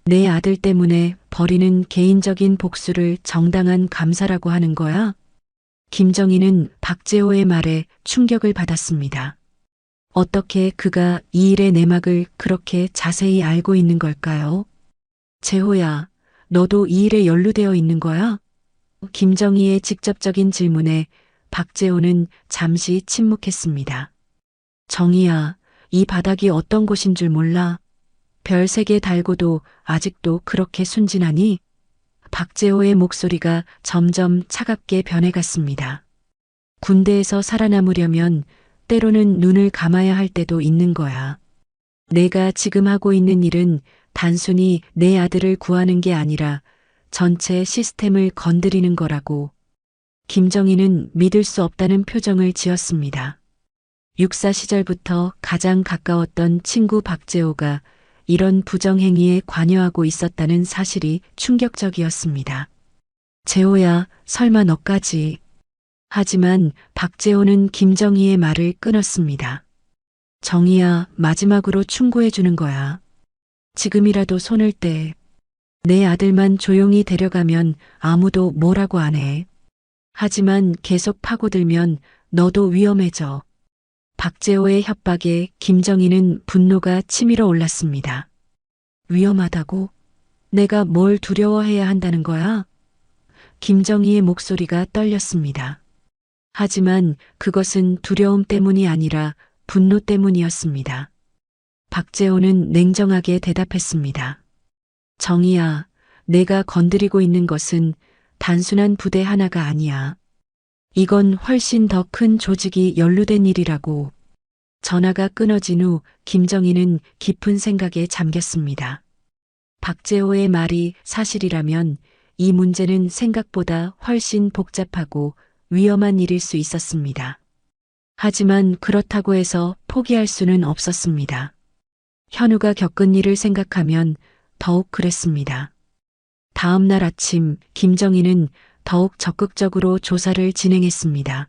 내 아들 때문에 벌이는 개인적인 복수를 정당한 감사라고 하는 거야? 김정희는 박재호의 말에 충격을 받았습니다. 어떻게 그가 이 일의 내막을 그렇게 자세히 알고 있는 걸까요? 재호야, 너도 이 일에 연루되어 있는 거야? 김정희의 직접적인 질문에 박재호는 잠시 침묵했습니다. 정희야, 이 바닥이 어떤 곳인 줄 몰라? 별 3개 달고도 아직도 그렇게 순진하니? 박재호의 목소리가 점점 차갑게 변해갔습니다. 군대에서 살아남으려면 때로는 눈을 감아야 할 때도 있는 거야. 내가 지금 하고 있는 일은 단순히 내 아들을 구하는 게 아니라 전체 시스템을 건드리는 거라고. 김정희는 믿을 수 없다는 표정을 지었습니다. 육사 시절부터 가장 가까웠던 친구 박재호가 이런 부정행위에 관여하고 있었다는 사실이 충격적이었습니다. 재호야, 설마 너까지. 하지만 박재호는 김정희의 말을 끊었습니다. 정희야, 마지막으로 충고해 주는 거야. 지금이라도 손을 떼. 내 아들만 조용히 데려가면 아무도 뭐라고 안 해. 하지만 계속 파고들면 너도 위험해져. 박재호의 협박에 김정희는 분노가 치밀어 올랐습니다. 위험하다고? 내가 뭘 두려워해야 한다는 거야? 김정희의 목소리가 떨렸습니다. 하지만 그것은 두려움 때문이 아니라 분노 때문이었습니다. 박재호는 냉정하게 대답했습니다. 정희야, 내가 건드리고 있는 것은 단순한 부대 하나가 아니야. 이건 훨씬 더 큰 조직이 연루된 일이라고. 전화가 끊어진 후 김정희는 깊은 생각에 잠겼습니다. 박재호의 말이 사실이라면 이 문제는 생각보다 훨씬 복잡하고 위험한 일일 수 있었습니다. 하지만 그렇다고 해서 포기할 수는 없었습니다. 현우가 겪은 일을 생각하면 더욱 그랬습니다. 다음 날 아침 김정희는 더욱 적극적으로 조사를 진행했습니다.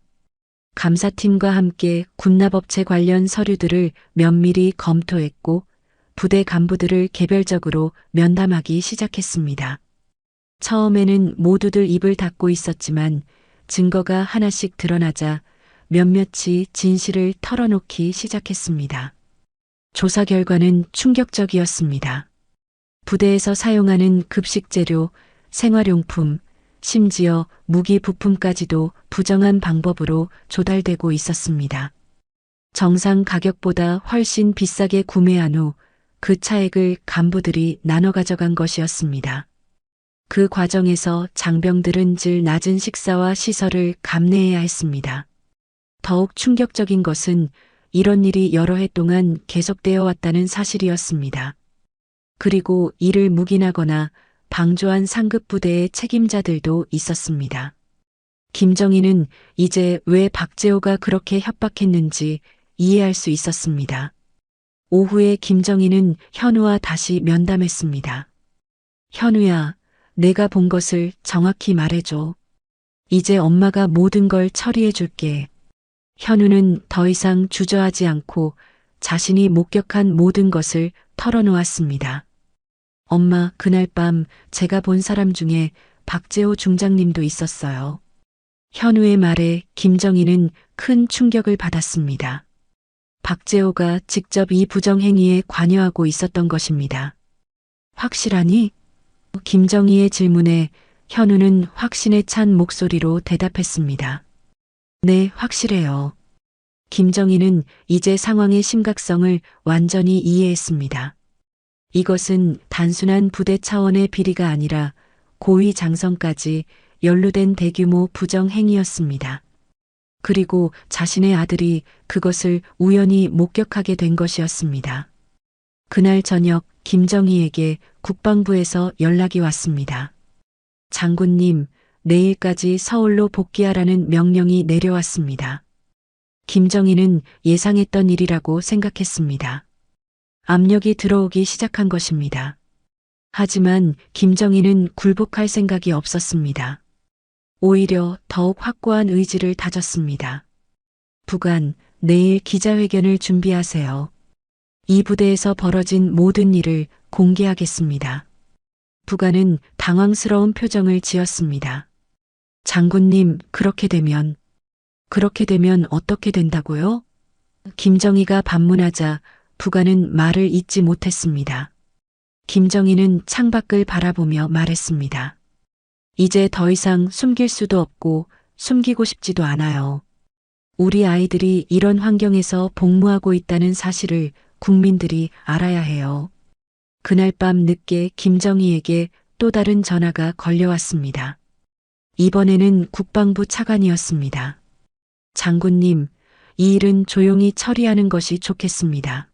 감사팀과 함께 군납업체 관련 서류들을 면밀히 검토했고 부대 간부들을 개별적으로 면담하기 시작했습니다. 처음에는 모두들 입을 닫고 있었지만 증거가 하나씩 드러나자 몇몇이 진실을 털어놓기 시작했습니다. 조사 결과는 충격적이었습니다. 부대에서 사용하는 급식 재료, 생활용품, 심지어 무기 부품까지도 부정한 방법으로 조달되고 있었습니다. 정상 가격보다 훨씬 비싸게 구매한 후 그 차액을 간부들이 나눠 가져간 것이었습니다. 그 과정에서 장병들은 질 낮은 식사와 시설을 감내해야 했습니다. 더욱 충격적인 것은 이런 일이 여러 해 동안 계속되어 왔다는 사실이었습니다. 그리고 이를 묵인하거나 방조한 상급 부대의 책임자들도 있었습니다. 김정희는 이제 왜 박재호가 그렇게 협박했는지 이해할 수 있었습니다. 오후에 김정희는 현우와 다시 면담했습니다. 현우야, 내가 본 것을 정확히 말해줘. 이제 엄마가 모든 걸 처리해 줄게. 현우는 더 이상 주저하지 않고 자신이 목격한 모든 것을 털어놓았습니다. 엄마, 그날 밤 제가 본 사람 중에 박재호 중장님도 있었어요. 현우의 말에 김정희는 큰 충격을 받았습니다. 박재호가 직접 이 부정행위에 관여하고 있었던 것입니다. 확실하니? 김정희의 질문에 현우는 확신에 찬 목소리로 대답했습니다. 네, 확실해요. 김정희는 이제 상황의 심각성을 완전히 이해했습니다. 이것은 단순한 부대 차원의 비리가 아니라 고위 장성까지 연루된 대규모 부정행위였습니다. 그리고 자신의 아들이 그것을 우연히 목격하게 된 것이었습니다. 그날 저녁 김정희에게 국방부에서 연락이 왔습니다. 장군님, 내일까지 서울로 복귀하라는 명령이 내려왔습니다. 김정희는 예상했던 일이라고 생각했습니다. 압력이 들어오기 시작한 것입니다. 하지만 김정희는 굴복할 생각이 없었습니다. 오히려 더욱 확고한 의지를 다졌습니다. 부관, 내일 기자회견을 준비하세요. 이 부대에서 벌어진 모든 일을 공개하겠습니다. 부관은 당황스러운 표정을 지었습니다. 장군님, 그렇게 되면 어떻게 된다고요? 김정희가 반문하자 부관은 말을 잇지 못했습니다. 김정희는 창밖을 바라보며 말했습니다. 이제 더 이상 숨길 수도 없고 숨기고 싶지도 않아요. 우리 아이들이 이런 환경에서 복무하고 있다는 사실을 국민들이 알아야 해요. 그날 밤 늦게 김정희에게 또 다른 전화가 걸려왔습니다. 이번에는 국방부 차관이었습니다. 장군님, 이 일은 조용히 처리하는 것이 좋겠습니다.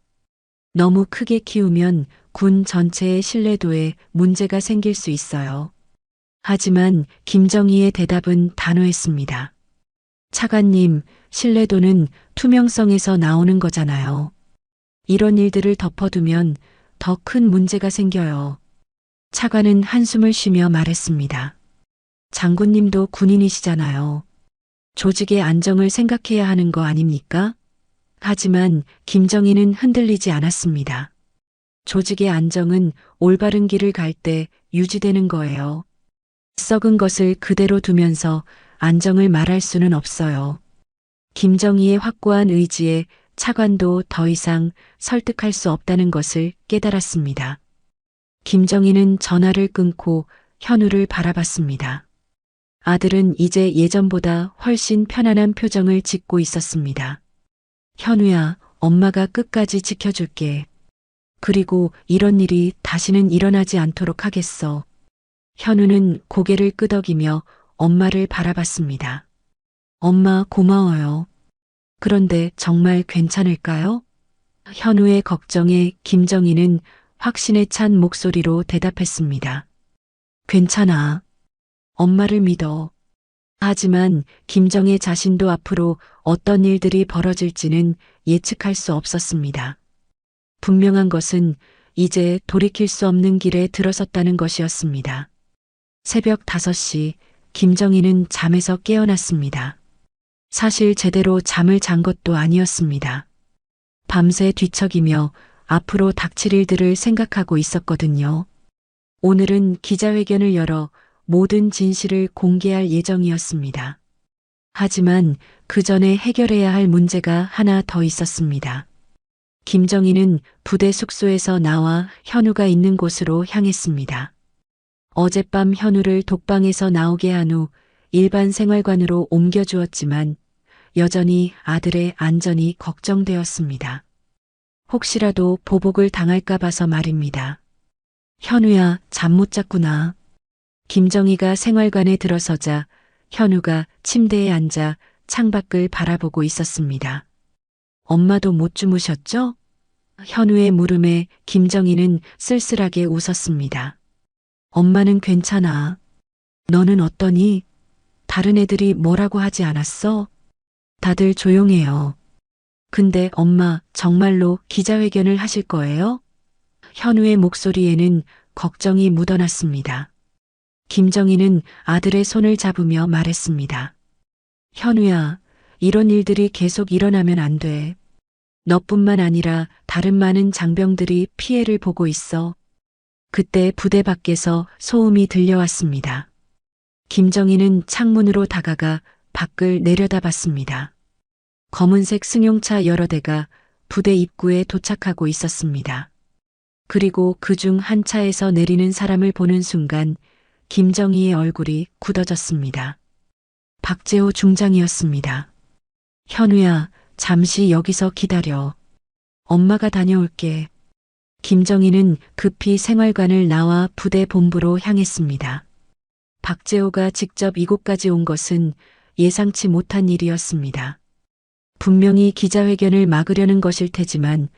너무 크게 키우면 군 전체의 신뢰도에 문제가 생길 수 있어요. 하지만 김정희의 대답은 단호했습니다. 차관님, 신뢰도는 투명성에서 나오는 거잖아요. 이런 일들을 덮어두면 더 큰 문제가 생겨요. 차관은 한숨을 쉬며 말했습니다. 장군님도 군인이시잖아요. 조직의 안정을 생각해야 하는 거 아닙니까? 하지만 김정희는 흔들리지 않았습니다. 조직의 안정은 올바른 길을 갈 때 유지되는 거예요. 썩은 것을 그대로 두면서 안정을 말할 수는 없어요. 김정희의 확고한 의지에 차관도 더 이상 설득할 수 없다는 것을 깨달았습니다. 김정희는 전화를 끊고 현우를 바라봤습니다. 아들은 이제 예전보다 훨씬 편안한 표정을 짓고 있었습니다. 현우야, 엄마가 끝까지 지켜줄게. 그리고 이런 일이 다시는 일어나지 않도록 하겠어. 현우는 고개를 끄덕이며 엄마를 바라봤습니다. 엄마, 고마워요. 그런데 정말 괜찮을까요? 현우의 걱정에 김정희는 확신에 찬 목소리로 대답했습니다. 괜찮아. 엄마를 믿어. 하지만 김정희 자신도 앞으로 어떤 일들이 벌어질지는 예측할 수 없었습니다. 분명한 것은 이제 돌이킬 수 없는 길에 들어섰다는 것이었습니다. 새벽 5시 김정희는 잠에서 깨어났습니다. 사실 제대로 잠을 잔 것도 아니었습니다. 밤새 뒤척이며 앞으로 닥칠 일들을 생각하고 있었거든요. 오늘은 기자회견을 열어 모든 진실을 공개할 예정이었습니다. 하지만 그 전에 해결해야 할 문제가 하나 더 있었습니다. 김정희는 부대 숙소에서 나와 현우가 있는 곳으로 향했습니다. 어젯밤 현우를 독방에서 나오게 한 후 일반 생활관으로 옮겨주었지만 여전히 아들의 안전이 걱정되었습니다. 혹시라도 보복을 당할까 봐서 말입니다. 현우야, 잠 못 잤구나. 김정희가 생활관에 들어서자 현우가 침대에 앉아 창밖을 바라보고 있었습니다. 엄마도 못 주무셨죠? 현우의 물음에 김정희는 쓸쓸하게 웃었습니다. 엄마는 괜찮아. 너는 어떠니? 다른 애들이 뭐라고 하지 않았어? 다들 조용해요. 근데 엄마, 정말로 기자회견을 하실 거예요? 현우의 목소리에는 걱정이 묻어났습니다. 김정희는 아들의 손을 잡으며 말했습니다. 현우야, 이런 일들이 계속 일어나면 안 돼. 너뿐만 아니라 다른 많은 장병들이 피해를 보고 있어. 그때 부대 밖에서 소음이 들려왔습니다. 김정희는 창문으로 다가가 밖을 내려다봤습니다. 검은색 승용차 여러 대가 부대 입구에 도착하고 있었습니다. 그리고 그중 한 차에서 내리는 사람을 보는 순간 김정희의 얼굴이 굳어졌습니다. 박재호 중장이었습니다. 현우야, 잠시 여기서 기다려. 엄마가 다녀올게. 김정희는 급히 생활관을 나와 부대 본부로 향했습니다. 박재호가 직접 이곳까지 온 것은 예상치 못한 일이었습니다. 분명히 기자회견을 막으려는 것일 테지만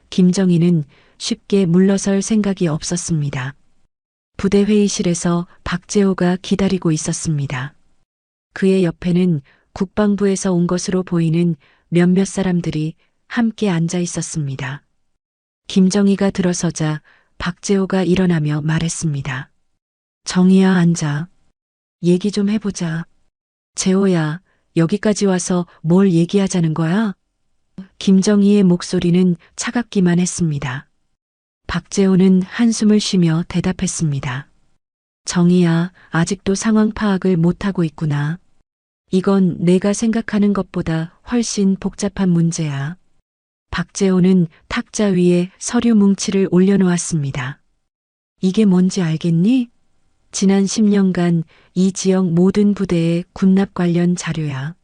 김정희는 쉽게 물러설 생각이 없었습니다. 부대 회의실에서 박재호가 기다리고 있었습니다. 그의 옆에는 국방부에서 온 것으로 보이는 몇몇 사람들이 함께 앉아 있었습니다. 김정희가 들어서자 박재호가 일어나며 말했습니다. 정희야, 앉아. 얘기 좀 해보자. 재호야, 여기까지 와서 뭘 얘기하자는 거야? 김정희의 목소리는 차갑기만 했습니다. 박재호는 한숨을 쉬며 대답했습니다. 정희야, 아직도 상황 파악을 못하고 있구나. 이건 내가 생각하는 것보다 훨씬 복잡한 문제야. 박재호는 탁자 위에 서류 뭉치를 올려놓았습니다. 이게 뭔지 알겠니? 지난 10년간 이 지역 모든 부대의 군납 관련 자료야.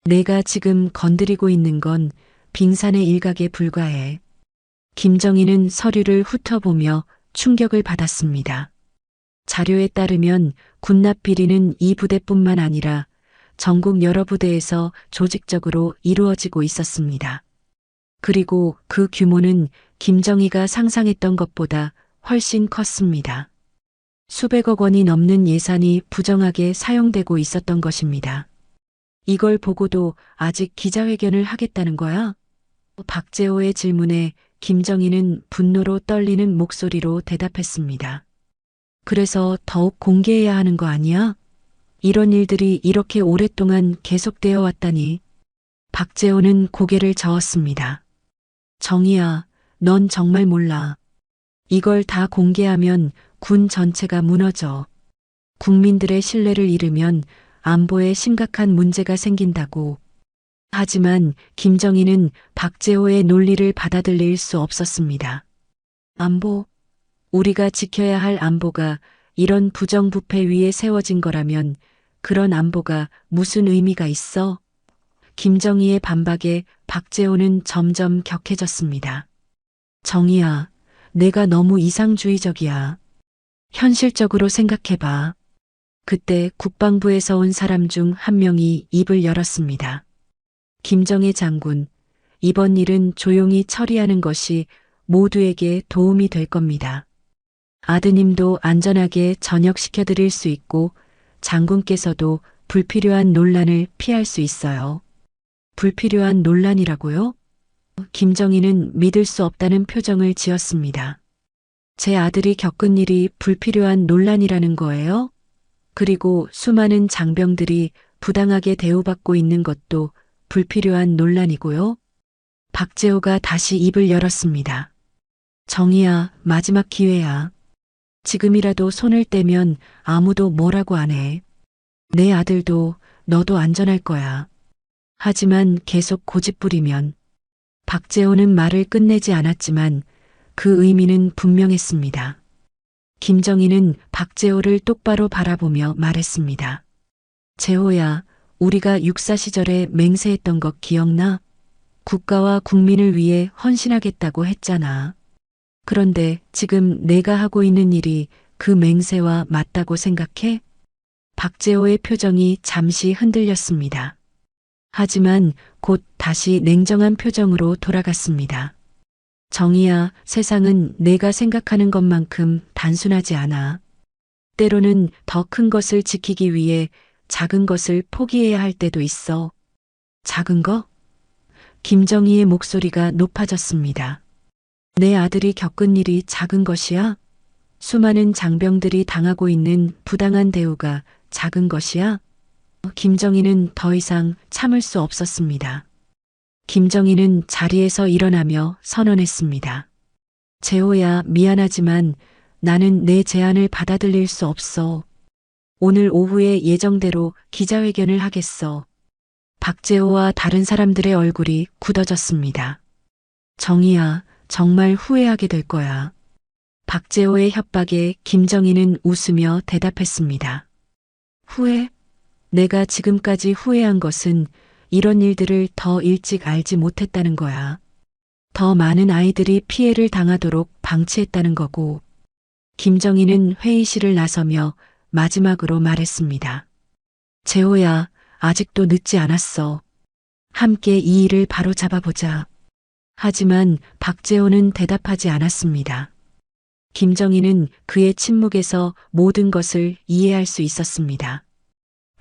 내가 지금 건드리고 있는 건 빙산의 일각에 불과해. 김정희는 서류를 훑어보며 충격을 받았습니다. 자료에 따르면 군납 비리는 이 부대뿐만 아니라 전국 여러 부대에서 조직적으로 이루어지고 있었습니다. 그리고 그 규모는 김정희가 상상했던 것보다 훨씬 컸습니다. 수백억 원이 넘는 예산이 부정하게 사용되고 있었던 것입니다. 이걸 보고도 아직 기자회견을 하겠다는 거야? 박재호의 질문에 김정희는 분노로 떨리는 목소리로 대답했습니다. 그래서 더욱 공개해야 하는 거 아니야? 이런 일들이 이렇게 오랫동안 계속되어 왔다니. 박재호는 고개를 저었습니다. 정희야, 넌 정말 몰라. 이걸 다 공개하면 군 전체가 무너져. 국민들의 신뢰를 잃으면 안보에 심각한 문제가 생긴다고. 하지만 김정희는 박재호의 논리를 받아들일 수 없었습니다. 안보? 우리가 지켜야 할 안보가 이런 부정부패 위에 세워진 거라면 그런 안보가 무슨 의미가 있어? 김정희의 반박에 박재호는 점점 격해졌습니다. 정희야, 내가 너무 이상주의적이야. 현실적으로 생각해봐. 그때 국방부에서 온 사람 중 한 명이 입을 열었습니다. 김정혜 장군, 이번 일은 조용히 처리하는 것이 모두에게 도움이 될 겁니다. 아드님도 안전하게 전역시켜드릴 수 있고 장군께서도 불필요한 논란을 피할 수 있어요. 불필요한 논란이라고요? 김정희는 믿을 수 없다는 표정을 지었습니다. 제 아들이 겪은 일이 불필요한 논란이라는 거예요? 그리고 수많은 장병들이 부당하게 대우받고 있는 것도 불필요한 논란이고요? 박재호가 다시 입을 열었습니다. 정희야, 마지막 기회야. 지금이라도 손을 떼면 아무도 뭐라고 안 해. 내 아들도 너도 안전할 거야. 하지만 계속 고집부리면. 박재호는 말을 끝내지 않았지만 그 의미는 분명했습니다. 김정희는 박재호를 똑바로 바라보며 말했습니다. 재호야, 우리가 육사 시절에 맹세했던 것 기억나? 국가와 국민을 위해 헌신하겠다고 했잖아. 그런데 지금 내가 하고 있는 일이 그 맹세와 맞다고 생각해? 박재호의 표정이 잠시 흔들렸습니다. 하지만 곧 다시 냉정한 표정으로 돌아갔습니다. 정희야, 세상은 내가 생각하는 것만큼 단순하지 않아. 때로는 더 큰 것을 지키기 위해 작은 것을 포기해야 할 때도 있어. 작은 거? 김정희의 목소리가 높아졌습니다. 내 아들이 겪은 일이 작은 것이야? 수많은 장병들이 당하고 있는 부당한 대우가 작은 것이야? 김정희는 더 이상 참을 수 없었습니다. 김정희는 자리에서 일어나며 선언했습니다. 재호야, 미안하지만 나는 내 제안을 받아들일 수 없어. 오늘 오후에 예정대로 기자회견을 하겠어. 박재호와 다른 사람들의 얼굴이 굳어졌습니다. 정희야, 정말 후회하게 될 거야. 박재호의 협박에 김정희는 웃으며 대답했습니다. 후회? 내가 지금까지 후회한 것은 이런 일들을 더 일찍 알지 못했다는 거야. 더 많은 아이들이 피해를 당하도록 방치했다는 거고. 김정희는 회의실을 나서며 마지막으로 말했습니다. 재호야, 아직도 늦지 않았어. 함께 이 일을 바로 잡아보자. 하지만 박재호는 대답하지 않았습니다. 김정희는 그의 침묵에서 모든 것을 이해할 수 있었습니다.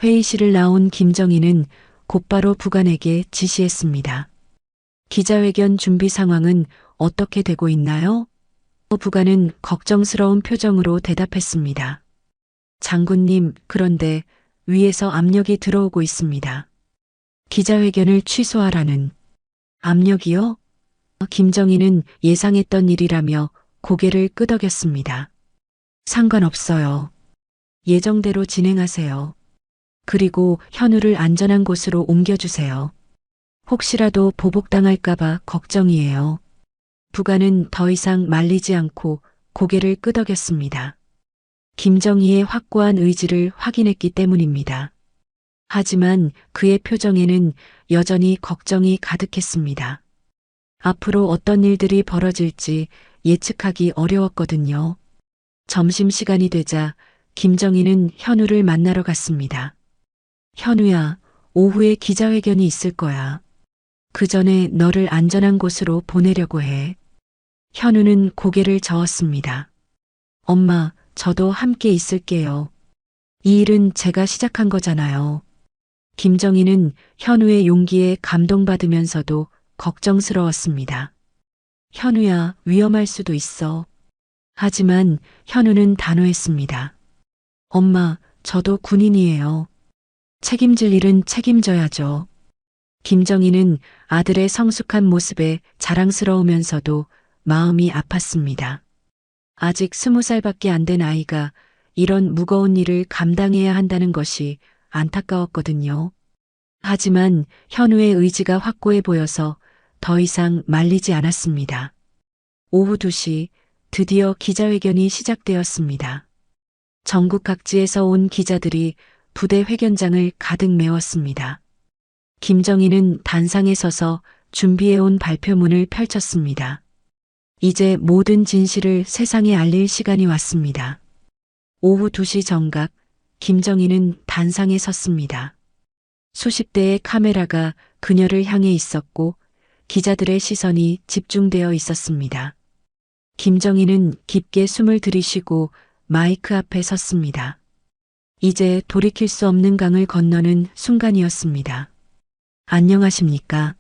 회의실을 나온 김정희는 곧바로 부관에게 지시했습니다. 기자회견 준비 상황은 어떻게 되고 있나요? 부관은 걱정스러운 표정으로 대답했습니다. 장군님, 그런데 위에서 압력이 들어오고 있습니다. 기자회견을 취소하라는 압력이요? 김정희는 예상했던 일이라며 고개를 끄덕였습니다. 상관없어요. 예정대로 진행하세요. 그리고 현우를 안전한 곳으로 옮겨주세요. 혹시라도 보복당할까봐 걱정이에요. 부관은 더 이상 말리지 않고 고개를 끄덕였습니다. 김정희의 확고한 의지를 확인했기 때문입니다. 하지만 그의 표정에는 여전히 걱정이 가득했습니다. 앞으로 어떤 일들이 벌어질지 예측하기 어려웠거든요. 점심시간이 되자 김정희는 현우를 만나러 갔습니다. 현우야, 오후에 기자회견이 있을 거야. 그 전에 너를 안전한 곳으로 보내려고 해. 현우는 고개를 저었습니다. 엄마, 저도 함께 있을게요. 이 일은 제가 시작한 거잖아요. 김정희는 현우의 용기에 감동받으면서도 걱정스러웠습니다. 현우야, 위험할 수도 있어. 하지만 현우는 단호했습니다. 엄마, 저도 군인이에요. 책임질 일은 책임져야죠. 김정희는 아들의 성숙한 모습에 자랑스러우면서도 마음이 아팠습니다. 아직 20살밖에 안 된 아이가 이런 무거운 일을 감당해야 한다는 것이 안타까웠거든요. 하지만 현우의 의지가 확고해 보여서 더 이상 말리지 않았습니다. 오후 2시 드디어 기자회견이 시작되었습니다. 전국 각지에서 온 기자들이 부대 회견장을 가득 메웠습니다. 김정희는 단상에 서서 준비해온 발표문을 펼쳤습니다. 이제 모든 진실을 세상에 알릴 시간이 왔습니다. 오후 2시 정각, 김정희는 단상에 섰습니다. 수십 대의 카메라가 그녀를 향해 있었고 기자들의 시선이 집중되어 있었습니다. 김정희는 깊게 숨을 들이쉬고 마이크 앞에 섰습니다. 이제 돌이킬 수 없는 강을 건너는 순간이었습니다. 안녕하십니까?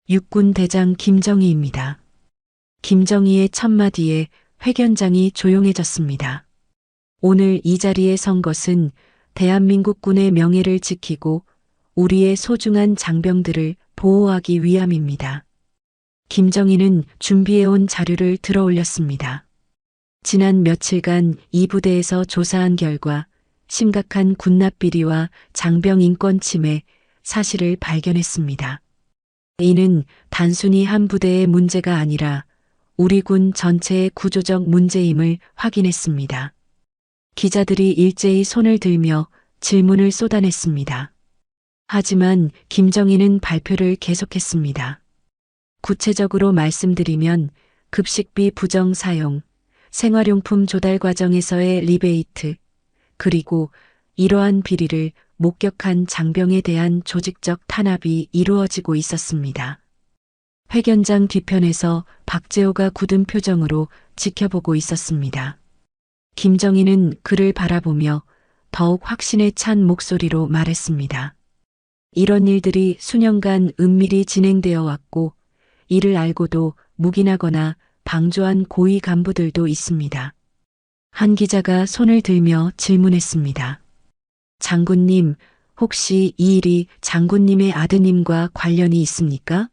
육군 대장 김정희입니다. 김정희의 첫마디에 회견장이 조용해졌습니다. 오늘 이 자리에 선 것은 대한민국군의 명예를 지키고 우리의 소중한 장병들을 보호하기 위함입니다. 김정희는 준비해온 자료를 들어 올렸습니다. 지난 며칠간 이 부대에서 조사한 결과 심각한 군납 비리와 장병 인권 침해 사실을 발견했습니다. 이는 단순히 한 부대의 문제가 아니라 우리 군 전체의 구조적 문제임을 확인했습니다. 기자들이 일제히 손을 들며 질문을 쏟아냈습니다. 하지만 김정희는 발표를 계속했습니다. 구체적으로 말씀드리면 급식비 부정 사용, 생활용품 조달 과정에서의 리베이트, 그리고 이러한 비리를 목격한 장병에 대한 조직적 탄압이 이루어지고 있었습니다. 회견장 뒤편에서 박재호가 굳은 표정으로 지켜보고 있었습니다. 김정희는 그를 바라보며 더욱 확신에 찬 목소리로 말했습니다. 이런 일들이 수년간 은밀히 진행되어 왔고 이를 알고도 묵인하거나 방조한 고위 간부들도 있습니다. 한 기자가 손을 들며 질문했습니다. 장군님, 혹시 이 일이 장군님의 아드님과 관련이 있습니까?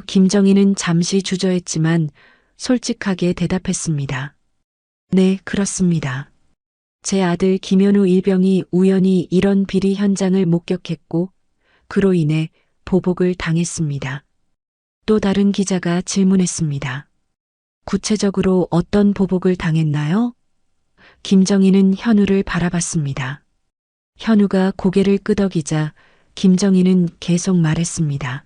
김정희는 잠시 주저했지만 솔직하게 대답했습니다. 네, 그렇습니다. 제 아들 김현우 일병이 우연히 이런 비리 현장을 목격했고 그로 인해 보복을 당했습니다. 또 다른 기자가 질문했습니다. 구체적으로 어떤 보복을 당했나요? 김정희는 현우를 바라봤습니다. 현우가 고개를 끄덕이자 김정희는 계속 말했습니다.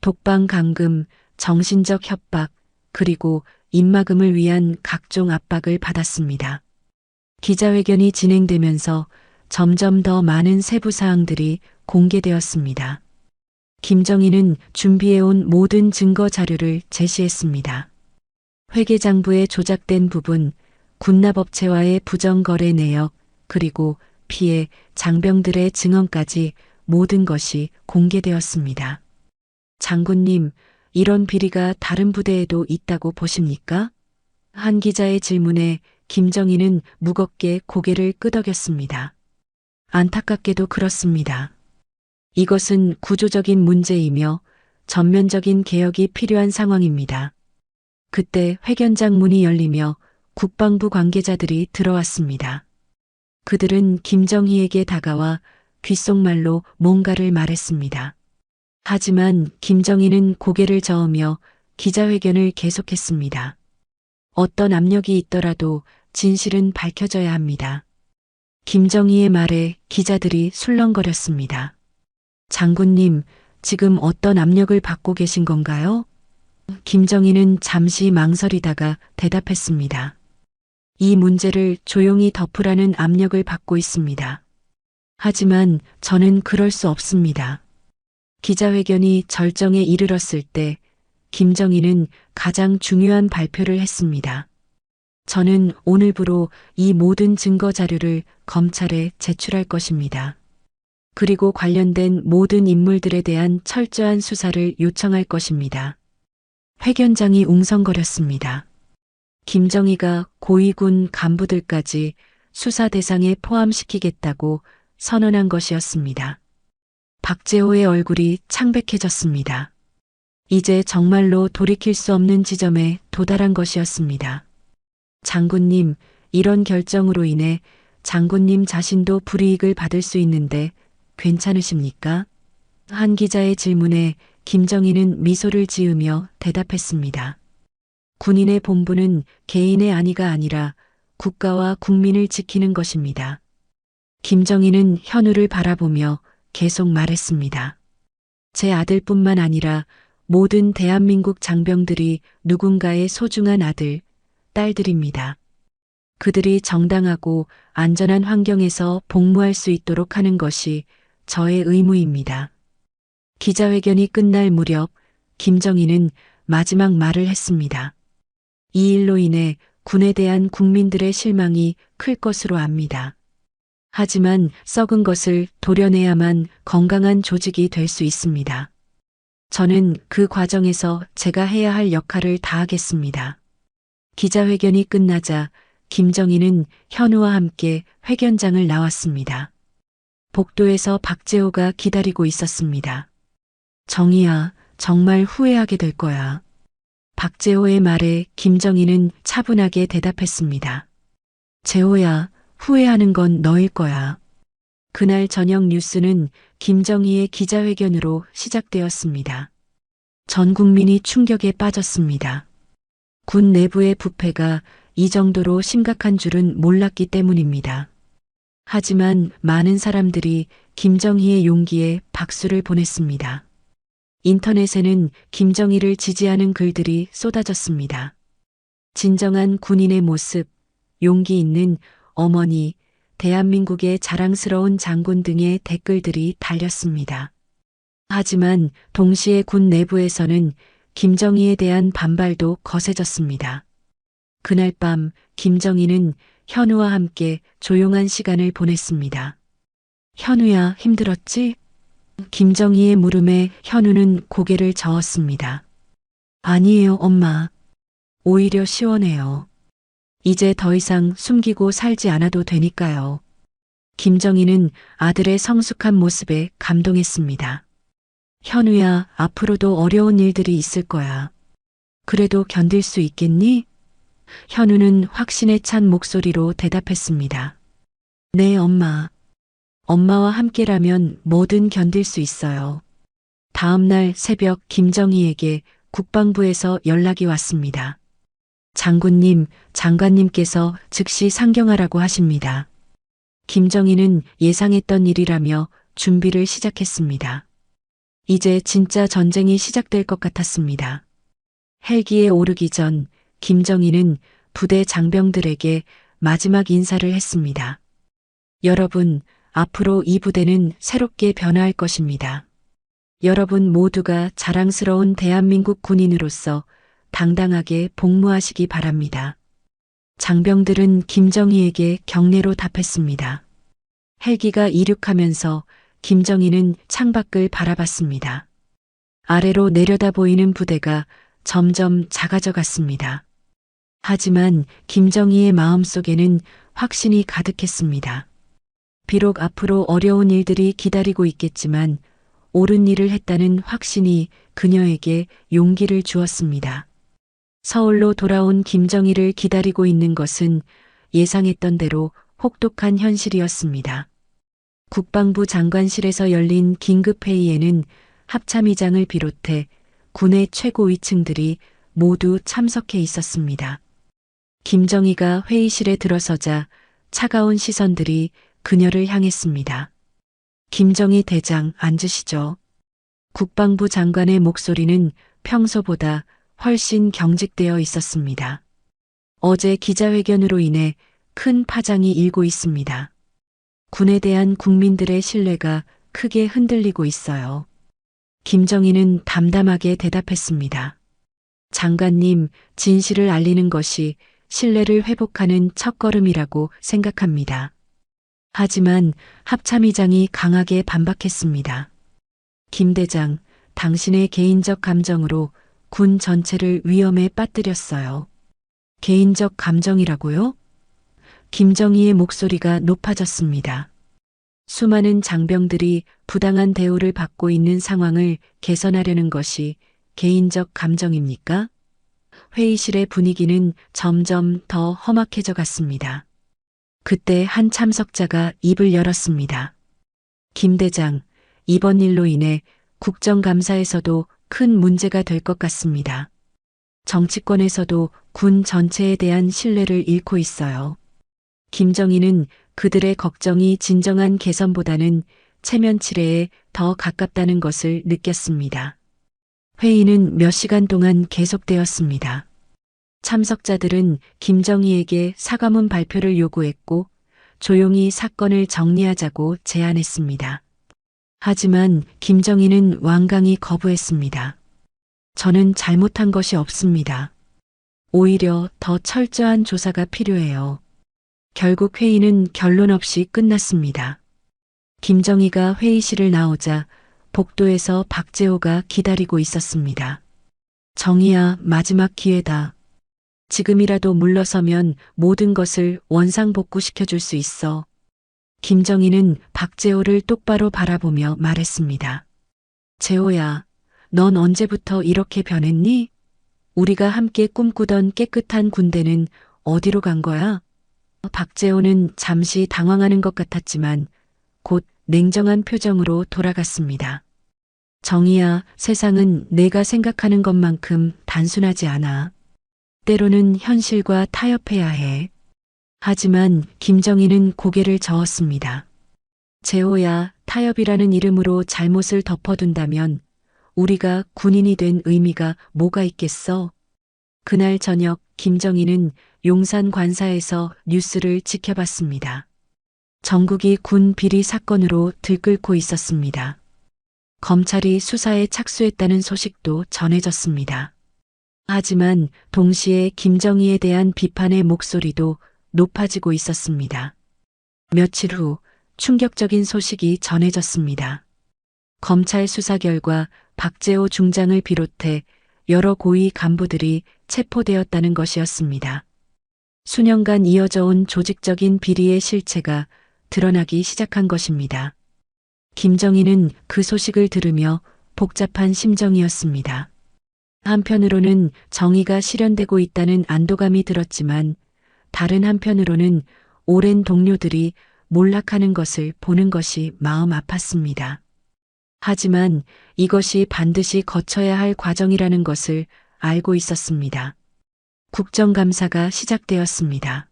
독방 감금, 정신적 협박, 그리고 입막음을 위한 각종 압박을 받았습니다. 기자회견이 진행되면서 점점 더 많은 세부 사항들이 공개되었습니다. 김정희는 준비해온 모든 증거 자료를 제시했습니다. 회계장부에 조작된 부분, 군납업체와의 부정거래 내역, 그리고 피해 장병들의 증언까지 모든 것이 공개되었습니다. 장군님, 이런 비리가 다른 부대에도 있다고 보십니까? 한 기자의 질문에 김정희는 무겁게 고개를 끄덕였습니다. 안타깝게도 그렇습니다. 이것은 구조적인 문제이며 전면적인 개혁이 필요한 상황입니다. 그때 회견장 문이 열리며 국방부 관계자들이 들어왔습니다. 그들은 김정희에게 다가와 귓속말로 뭔가를 말했습니다. 하지만 김정희는 고개를 저으며 기자회견을 계속했습니다. 어떤 압력이 있더라도 진실은 밝혀져야 합니다. 김정희의 말에 기자들이 술렁거렸습니다. 장군님, 지금 어떤 압력을 받고 계신 건가요? 김정희는 잠시 망설이다가 대답했습니다. 이 문제를 조용히 덮으라는 압력을 받고 있습니다. 하지만 저는 그럴 수 없습니다. 기자회견이 절정에 이르렀을 때 김정희는 가장 중요한 발표를 했습니다. 저는 오늘부로 이 모든 증거 자료를 검찰에 제출할 것입니다. 그리고 관련된 모든 인물들에 대한 철저한 수사를 요청할 것입니다. 회견장이 웅성거렸습니다. 김정희가 고위군 간부들까지 수사 대상에 포함시키겠다고 선언한 것이었습니다. 박재호의 얼굴이 창백해졌습니다. 이제 정말로 돌이킬 수 없는 지점에 도달한 것이었습니다. 장군님, 이런 결정으로 인해 장군님 자신도 불이익을 받을 수 있는데 괜찮으십니까? 한 기자의 질문에 김정희는 미소를 지으며 대답했습니다. 군인의 본분은 개인의 안위가 아니라 국가와 국민을 지키는 것입니다. 김정희는 현우를 바라보며 계속 말했습니다. 제 아들뿐만 아니라 모든 대한민국 장병들이 누군가의 소중한 아들, 딸들입니다. 그들이 정당하고 안전한 환경에서 복무할 수 있도록 하는 것이 저의 의무입니다. 기자회견이 끝날 무렵 김정희는 마지막 말을 했습니다. 이 일로 인해 군에 대한 국민들의 실망이 클 것으로 압니다. 하지만 썩은 것을 도려내야만 건강한 조직이 될 수 있습니다. 저는 그 과정에서 제가 해야 할 역할을 다하겠습니다. 기자회견이 끝나자 김정희는 현우와 함께 회견장을 나왔습니다. 복도에서 박재호가 기다리고 있었습니다. 정희야, 정말 후회하게 될 거야. 박재호의 말에 김정희는 차분하게 대답했습니다. 재호야, 후회하는 건 너일 거야. 그날 저녁 뉴스는 김정희의 기자회견으로 시작되었습니다. 전 국민이 충격에 빠졌습니다. 군 내부의 부패가 이 정도로 심각한 줄은 몰랐기 때문입니다. 하지만 많은 사람들이 김정희의 용기에 박수를 보냈습니다. 인터넷에는 김정희를 지지하는 글들이 쏟아졌습니다. 진정한 군인의 모습, 용기 있는 어머니, 대한민국의 자랑스러운 장군 등의 댓글들이 달렸습니다. 하지만 동시에 군 내부에서는 김정희에 대한 반발도 거세졌습니다. 그날 밤 김정희는 현우와 함께 조용한 시간을 보냈습니다. 현우야, 힘들었지? 김정희의 물음에 현우는 고개를 저었습니다. 아니에요, 엄마. 오히려 시원해요. 이제 더 이상 숨기고 살지 않아도 되니까요. 김정희는 아들의 성숙한 모습에 감동했습니다. 현우야, 앞으로도 어려운 일들이 있을 거야. 그래도 견딜 수 있겠니? 현우는 확신에 찬 목소리로 대답했습니다. 네, 엄마. 엄마와 함께라면 뭐든 견딜 수 있어요. 다음 날 새벽 김정희에게 국방부에서 연락이 왔습니다. 장군님, 장관님께서 즉시 상경하라고 하십니다. 김정희는 예상했던 일이라며 준비를 시작했습니다. 이제 진짜 전쟁이 시작될 것 같았습니다. 헬기에 오르기 전 김정희는 부대 장병들에게 마지막 인사를 했습니다. 여러분, 앞으로 이 부대는 새롭게 변화할 것입니다. 여러분 모두가 자랑스러운 대한민국 군인으로서 당당하게 복무하시기 바랍니다. 장병들은 김정희에게 경례로 답했습니다. 헬기가 이륙하면서 김정희는 창밖을 바라봤습니다. 아래로 내려다 보이는 부대가 점점 작아져 갔습니다. 하지만 김정희의 마음속에는 확신이 가득했습니다. 비록 앞으로 어려운 일들이 기다리고 있겠지만 옳은 일을 했다는 확신이 그녀에게 용기를 주었습니다. 서울로 돌아온 김정희를 기다리고 있는 것은 예상했던 대로 혹독한 현실이었습니다. 국방부 장관실에서 열린 긴급회의에는 합참의장을 비롯해 군의 최고위층들이 모두 참석해 있었습니다. 김정희가 회의실에 들어서자 차가운 시선들이 그녀를 향했습니다. 김정희 대장, 앉으시죠. 국방부 장관의 목소리는 평소보다 훨씬 경직되어 있었습니다. 어제 기자회견으로 인해 큰 파장이 일고 있습니다. 군에 대한 국민들의 신뢰가 크게 흔들리고 있어요. 김정희는 담담하게 대답했습니다. 장관님, 진실을 알리는 것이 신뢰를 회복하는 첫걸음이라고 생각합니다. 하지만 합참의장이 강하게 반박했습니다. 김 대장, 당신의 개인적 감정으로 군 전체를 위험에 빠뜨렸어요. 개인적 감정이라고요? 김정희의 목소리가 높아졌습니다. 수많은 장병들이 부당한 대우를 받고 있는 상황을 개선하려는 것이 개인적 감정입니까? 회의실의 분위기는 점점 더 험악해져 갔습니다. 그때 한 참석자가 입을 열었습니다. 김 대장, 이번 일로 인해 국정감사에서도 큰 문제가 될 것 같습니다. 정치권에서도 군 전체에 대한 신뢰를 잃고 있어요. 김정희는 그들의 걱정이 진정한 개선보다는 체면 치레에 더 가깝다는 것을 느꼈습니다. 회의는 몇 시간 동안 계속되었습니다. 참석자들은 김정희에게 사과문 발표를 요구했고 조용히 사건을 정리하자고 제안했습니다. 하지만 김정희는 완강히 거부했습니다. 저는 잘못한 것이 없습니다. 오히려 더 철저한 조사가 필요해요. 결국 회의는 결론 없이 끝났습니다. 김정희가 회의실을 나오자 복도에서 박재호가 기다리고 있었습니다. 정희야, 마지막 기회다. 지금이라도 물러서면 모든 것을 원상복구시켜줄 수 있어. 김정희는 박재호를 똑바로 바라보며 말했습니다. 재호야, 넌 언제부터 이렇게 변했니? 우리가 함께 꿈꾸던 깨끗한 군대는 어디로 간 거야? 박재호는 잠시 당황하는 것 같았지만 곧 냉정한 표정으로 돌아갔습니다. 정희야, 세상은 내가 생각하는 것만큼 단순하지 않아. 때로는 현실과 타협해야 해. 하지만 김정희는 고개를 저었습니다. 재호야, 타협이라는 이름으로 잘못을 덮어둔다면 우리가 군인이 된 의미가 뭐가 있겠어? 그날 저녁 김정희는 용산 관사에서 뉴스를 지켜봤습니다. 전국이 군 비리 사건으로 들끓고 있었습니다. 검찰이 수사에 착수했다는 소식도 전해졌습니다. 하지만 동시에 김정희에 대한 비판의 목소리도 높아지고 있었습니다. 며칠 후 충격적인 소식이 전해졌습니다. 검찰 수사 결과 박재호 중장을 비롯해 여러 고위 간부들이 체포되었다는 것이었습니다. 수년간 이어져 온 조직적인 비리의 실체가 드러나기 시작한 것입니다. 김정희는 그 소식을 들으며 복잡한 심정이었습니다. 한편으로는 정의가 실현되고 있다는 안도감이 들었지만 다른 한편으로는 오랜 동료들이 몰락하는 것을 보는 것이 마음 아팠습니다. 하지만 이것이 반드시 거쳐야 할 과정이라는 것을 알고 있었습니다. 국정감사가 시작되었습니다.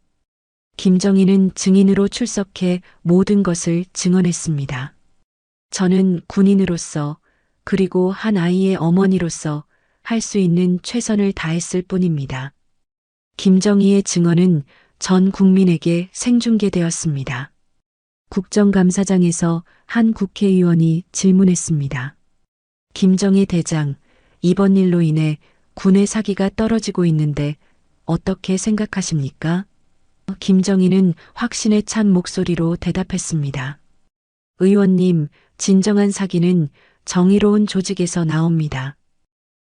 김정희는 증인으로 출석해 모든 것을 증언했습니다. 저는 군인으로서 그리고 한 아이의 어머니로서 할 수 있는 최선을 다했을 뿐입니다. 김정희의 증언은 전 국민에게 생중계되었습니다. 국정감사장에서 한 국회의원이 질문했습니다. 김정희 대장, 이번 일로 인해 군의 사기가 떨어지고 있는데 어떻게 생각하십니까? 김정희는 확신에 찬 목소리로 대답했습니다. 의원님, 진정한 사기는 정의로운 조직에서 나옵니다.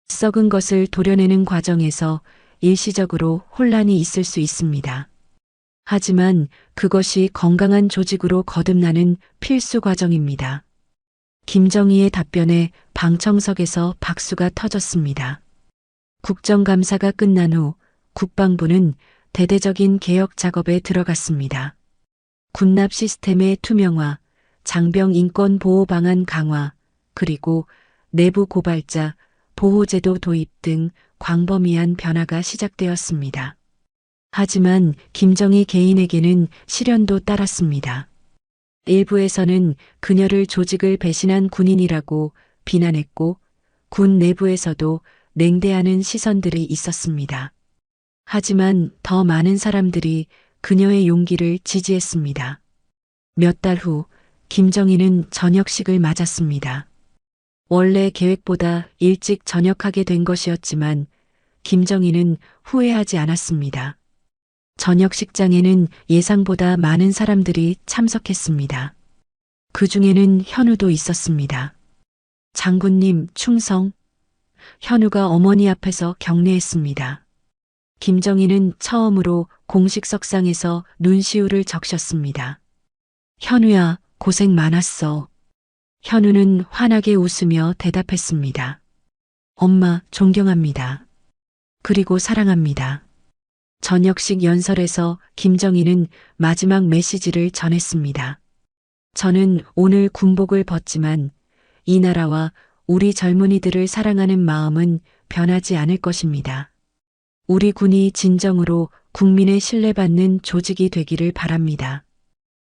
썩은 것을 도려내는 과정에서 일시적으로 혼란이 있을 수 있습니다. 하지만 그것이 건강한 조직으로 거듭나는 필수 과정입니다. 김정희의 답변에 방청석에서 박수가 터졌습니다. 국정감사가 끝난 후 국방부는 대대적인 개혁 작업에 들어갔습니다. 군납 시스템의 투명화, 장병 인권 보호 방안 강화, 그리고 내부 고발자 보호제도 도입 등 광범위한 변화가 시작되었습니다. 하지만 김정희 개인에게는 시련도 따랐습니다. 일부에서는 그녀를 조직을 배신한 군인이라고 비난했고 군 내부에서도 냉대하는 시선들이 있었습니다. 하지만 더 많은 사람들이 그녀의 용기를 지지했습니다. 몇 달 후 김정희는 저녁식을 맞았습니다. 원래 계획보다 일찍 전역하게 된 것이었지만 김정희는 후회하지 않았습니다. 저녁식장에는 예상보다 많은 사람들이 참석했습니다. 그 중에는 현우도 있었습니다. 장군님 충성. 현우가 어머니 앞에서 경례했습니다. 김정희는 처음으로 공식 석상에서 눈시울을 적셨습니다. 현우야, 고생 많았어. 현우는 환하게 웃으며 대답했습니다. 엄마, 존경합니다. 그리고 사랑합니다. 저녁식 연설에서 김정희는 마지막 메시지를 전했습니다. 저는 오늘 군복을 벗지만 이 나라와 우리 젊은이들을 사랑하는 마음은 변하지 않을 것입니다. 우리 군이 진정으로 국민의 신뢰받는 조직이 되기를 바랍니다.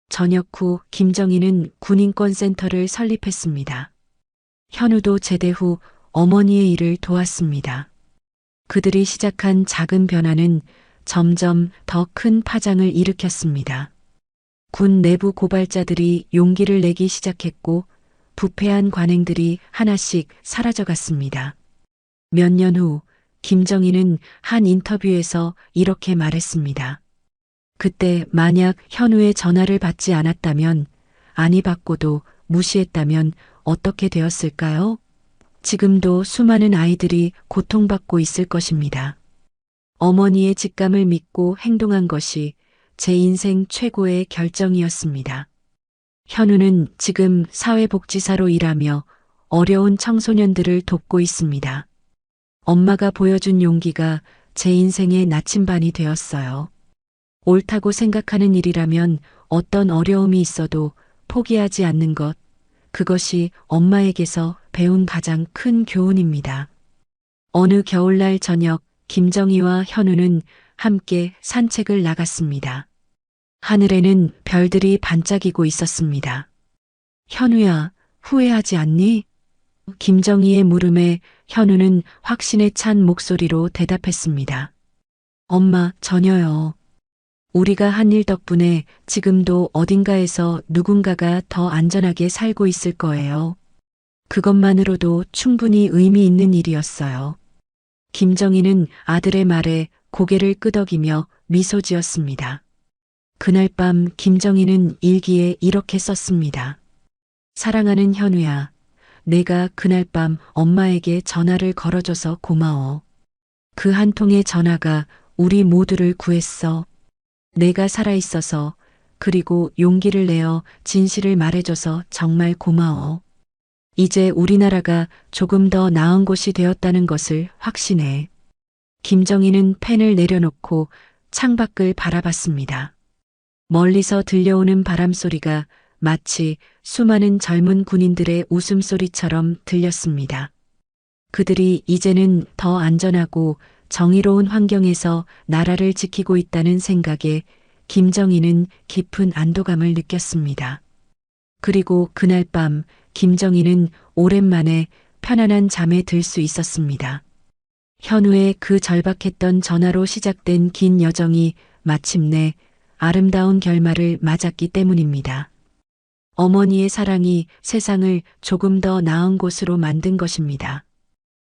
저녁 후 김정희는 군인권센터를 설립했습니다. 현우도 제대 후 어머니의 일을 도왔습니다. 그들이 시작한 작은 변화는 점점 더 큰 파장을 일으켰습니다. 군 내부 고발자들이 용기를 내기 시작했고 부패한 관행들이 하나씩 사라져갔습니다. 몇 년 후 김정희는 한 인터뷰에서 이렇게 말했습니다. 그때 만약 현우의 전화를 받지 않았다면, 아니 받고도 무시했다면 어떻게 되었을까요? 지금도 수많은 아이들이 고통받고 있을 것입니다. 어머니의 직감을 믿고 행동한 것이 제 인생 최고의 결정이었습니다. 현우는 지금 사회복지사로 일하며 어려운 청소년들을 돕고 있습니다. 엄마가 보여준 용기가 제 인생의 나침반이 되었어요. 옳다고 생각하는 일이라면 어떤 어려움이 있어도 포기하지 않는 것, 그것이 엄마에게서 배운 가장 큰 교훈입니다. 어느 겨울날 저녁, 김정희와 현우는 함께 산책을 나갔습니다. 하늘에는 별들이 반짝이고 있었습니다. 현우야, 후회하지 않니? 김정희의 물음에 현우는 확신에 찬 목소리로 대답했습니다. 엄마, 전혀요. 우리가 한 일 덕분에 지금도 어딘가에서 누군가가 더 안전하게 살고 있을 거예요. 그것만으로도 충분히 의미 있는 일이었어요. 김정희는 아들의 말에 고개를 끄덕이며 미소 지었습니다. 그날 밤 김정희는 일기에 이렇게 썼습니다. 사랑하는 현우야, 내가 그날 밤 엄마에게 전화를 걸어줘서 고마워. 그 한 통의 전화가 우리 모두를 구했어. 내가 살아있어서, 그리고 용기를 내어 진실을 말해줘서 정말 고마워. 이제 우리나라가 조금 더 나은 곳이 되었다는 것을 확신해. 김정희는 펜을 내려놓고 창밖을 바라봤습니다. 멀리서 들려오는 바람소리가 마치 수많은 젊은 군인들의 웃음소리처럼 들렸습니다. 그들이 이제는 더 안전하고 정의로운 환경에서 나라를 지키고 있다는 생각에 김정희는 깊은 안도감을 느꼈습니다. 그리고 그날 밤 김정희는 오랜만에 편안한 잠에 들 수 있었습니다. 현우의 그 절박했던 전화로 시작된 긴 여정이 마침내 아름다운 결말을 맞았기 때문입니다. 어머니의 사랑이 세상을 조금 더 나은 곳으로 만든 것입니다.